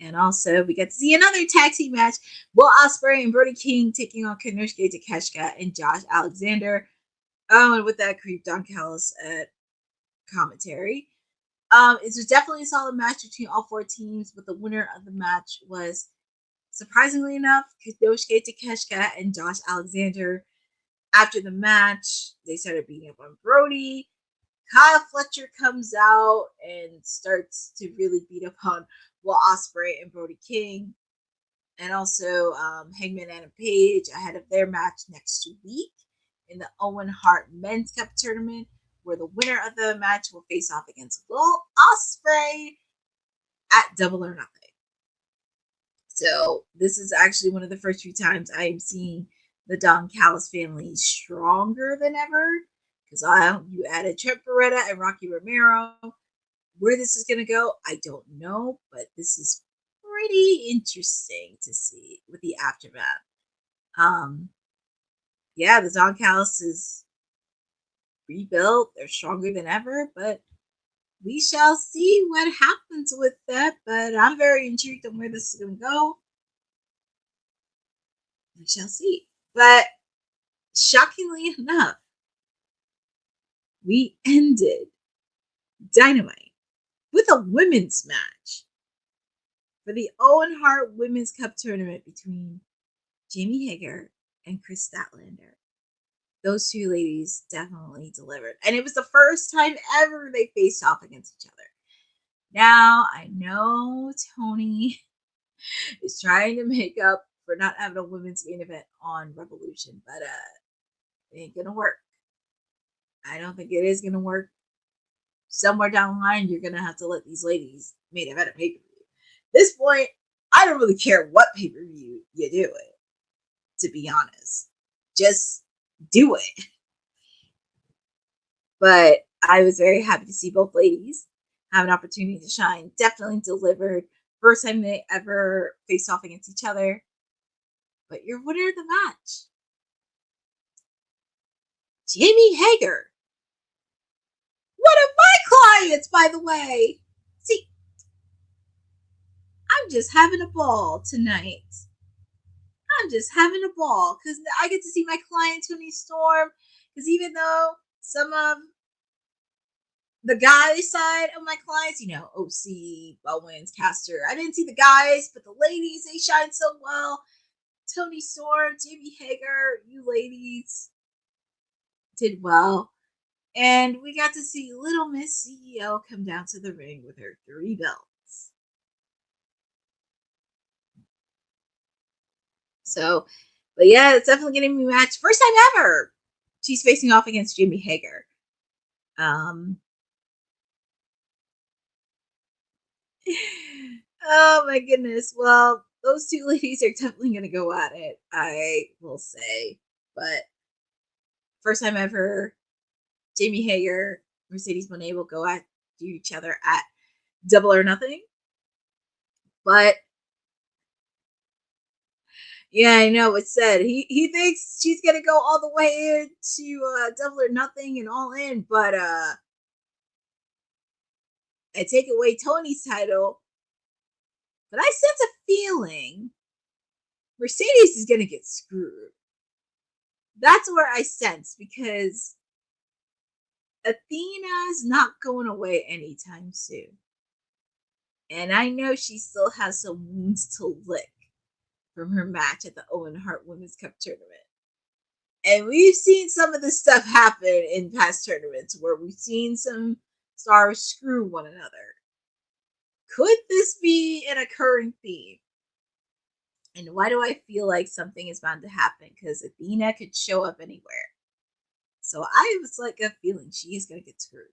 And also, we get to see another tag team match. Will Ospreay and Brody King taking on Konosuke, Takeshita, and Josh Alexander. Oh, and with that creep, Don Callis at commentary. It was definitely a solid match between all four teams, but the winner of the match was, surprisingly enough, Konosuke Takeshita and Josh Alexander. After the match, they started beating up on Brody. Kyle Fletcher comes out and starts to really beat up on Will Ospreay and Brody King. And also Hangman Adam Page ahead of their match next week in the Owen Hart Men's Cup Tournament, where the winner of the match will face off against Will Ospreay at Double or Nothing. So this is actually one of the first few times I am seeing the Don Callis family stronger than ever, because you added Trent Beretta and Rocky Romero. Where this is going to go, I don't know, but this is pretty interesting to see with the aftermath. Yeah, the Don Callis is rebuilt. They're stronger than ever, but we shall see what happens with that. But I'm very intrigued on where this is going to go. We shall see. But shockingly enough, we ended Dynamite with a women's match for the Owen Hart Women's Cup Tournament between Jamie Hager and Kris Statlander. Those two ladies definitely delivered. And it was the first time ever they faced off against each other. Now, I know Tony is trying to make up for not having a women's main event on Revolution, but it ain't gonna work. I don't think it is gonna work. Somewhere down the line, you're gonna have to let these ladies main event a pay-per-view. At this point, I don't really care what pay-per-view you do it, to be honest. Just do it. But I was very happy to see both ladies have an opportunity to shine. Definitely delivered. First time they ever faced off against each other. But your winner of the match, Jamie Hager. One of my clients, by the way. See, I'm just having a ball tonight. I'm just having a ball because I get to see my client, Tony Storm. Because even though some of the guys side of my clients, OC, Bowens, Caster, I didn't see the guys, but the ladies, they shine so well. Tony Storm, Jamie Hager, you ladies did well. And we got to see Little Miss CEO come down to the ring with her 3 belts. So, but yeah, it's definitely getting me matched. First time ever she's facing off against Jamie Hager. Oh my goodness. Well, those two ladies are definitely going to go at it, I will say. But first time ever, Jamie Hager, Mercedes Moné will go at each other at Double or Nothing. But yeah, I know it said he thinks she's gonna go all the way into Double or Nothing and All In, but I take away Tony's title. But I sense a feeling Mercedes is gonna get screwed. That's where I sense, because Athena's not going away anytime soon. And I know she still has some wounds to lick from her match at the Owen Hart Women's Cup Tournament. And we've seen some of this stuff happen in past tournaments where we've seen some stars screw one another. Could this be an occurring theme? And why do I feel like something is bound to happen? Because Athena could show up anywhere. So I was like a feeling she is going to get screwed.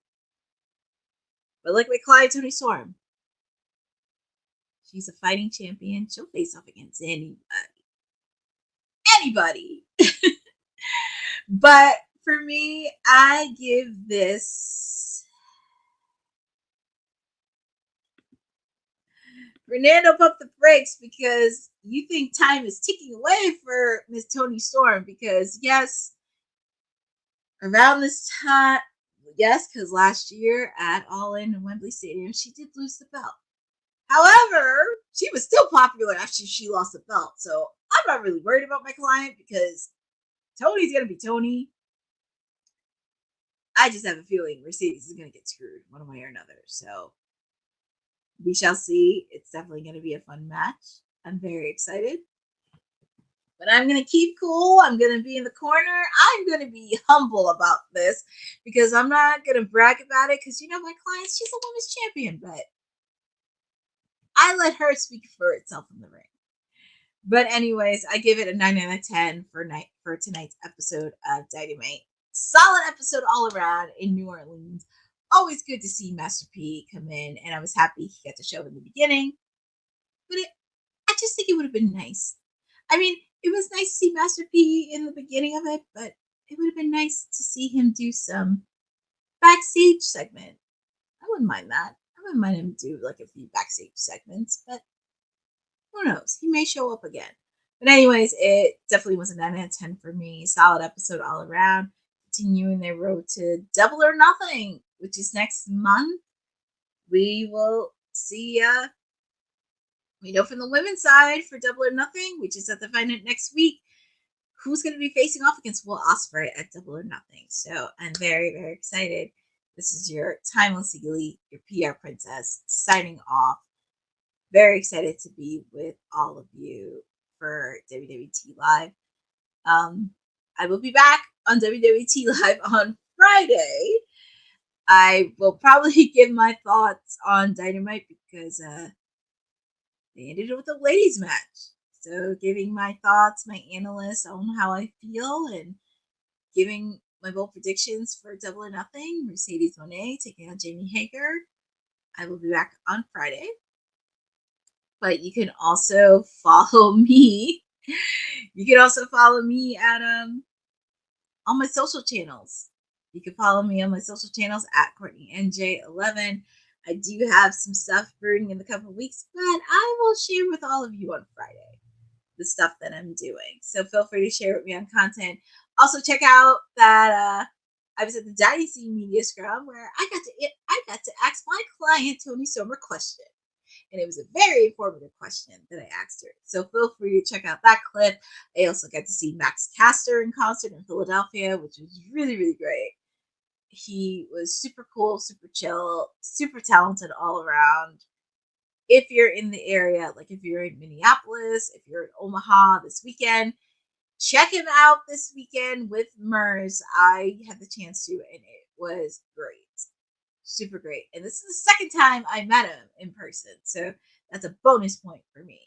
But like my client, Tony Storm, she's a fighting champion. She'll face off against anybody. Anybody. But for me, I give this Fernando, pump the brakes because you think time is ticking away for Miss Toni Storm. Because yes, around this time, yes, because last year at All In Wembley Stadium, she did lose the belt. However, she was still popular after she lost the belt. So I'm not really worried about my client because Tony's going to be Tony. I just have a feeling Mercedes is going to get screwed one way or another. So we shall see. It's definitely going to be a fun match. I'm very excited. But I'm going to keep cool. I'm going to be in the corner. I'm going to be humble about this because I'm not going to brag about it because, my client, she's a women's champion. But I let her speak for itself in the ring. But anyways, I give it a 9 out of 10 for tonight's episode of Dynamite. Solid episode all around in New Orleans. Always good to see Master P come in, and I was happy he got to show in the beginning. But I just think it would have been nice. I mean, it was nice to see Master P in the beginning of it, but it would have been nice to see him do some backstage segment. I wouldn't mind that. I wouldn't mind him do like a few backstage segments, but who knows? He may show up again. But anyways, it definitely was a 9 out of 10 for me. Solid episode all around. Continuing their road to Double or Nothing, which is next month. We will see we know from the women's side for Double or Nothing, which is at the find it next week, who's going to be facing off against Will Ospreay at Double or Nothing. So I'm very, very excited. This is your Timeless Elite, your PR Princess, signing off. Very excited to be with all of you for WWT Live. I will be back on WWT Live on Friday. I will probably give my thoughts on Dynamite because they ended it with a ladies match. So giving my thoughts, my analysis on how I feel, and giving my bold predictions for Double or Nothing. Mercedes Moné taking on Jamie Hayter. I will be back on Friday. But you can also follow me. You can also follow me at on my social channels. You can follow me on my social channels at CourtneyNJ11. I do have some stuff brewing in a couple of weeks, but I will share with all of you on Friday the stuff that I'm doing. So feel free to share with me on content. Also check out that I was at the Dynasty Media Scrum where I got to ask my client Toni Storm a question. And it was a very informative question that I asked her. So feel free to check out that clip. I also got to see Max Caster in concert in Philadelphia, which was really, really great. He was super cool, super chill, super talented all around. If you're in the area, like if you're in Minneapolis, if you're in Omaha this weekend, check him out this weekend with Mers. I had the chance to, and it was great. Super great. And this is the second time I met him in person. So that's a bonus point for me.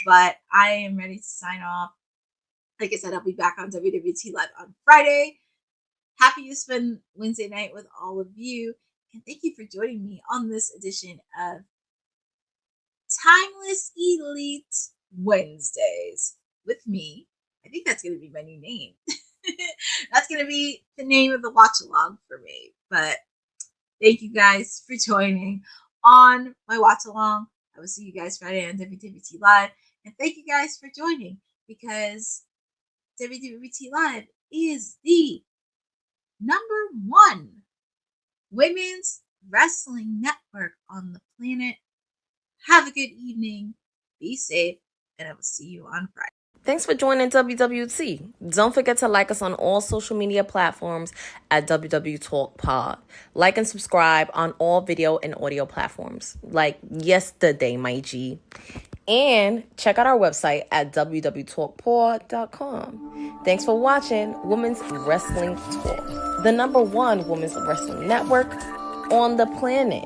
But I am ready to sign off. Like I said, I'll be back on WWT Live on Friday. Happy to spend Wednesday night with all of you. And thank you for joining me on this edition of Timeless Elite Wednesdays with me. I think that's going to be my new name. That's going to be the name of the watch along for me. But thank you guys for joining on my watch along. I will see you guys Friday on WWT Live. And thank you guys for joining because WWT Live is the #1 women's wrestling network on the planet. Have a good evening. Be safe. And I will see you on Friday. Thanks for joining WWT. Don't forget to like us on all social media platforms at wwtalkpod. Like and subscribe on all video and audio platforms, like yesterday, my G. And check out our website at wwtalkpod.com. Thanks for watching Women's Wrestling Talk, the #1 women's wrestling network on the planet.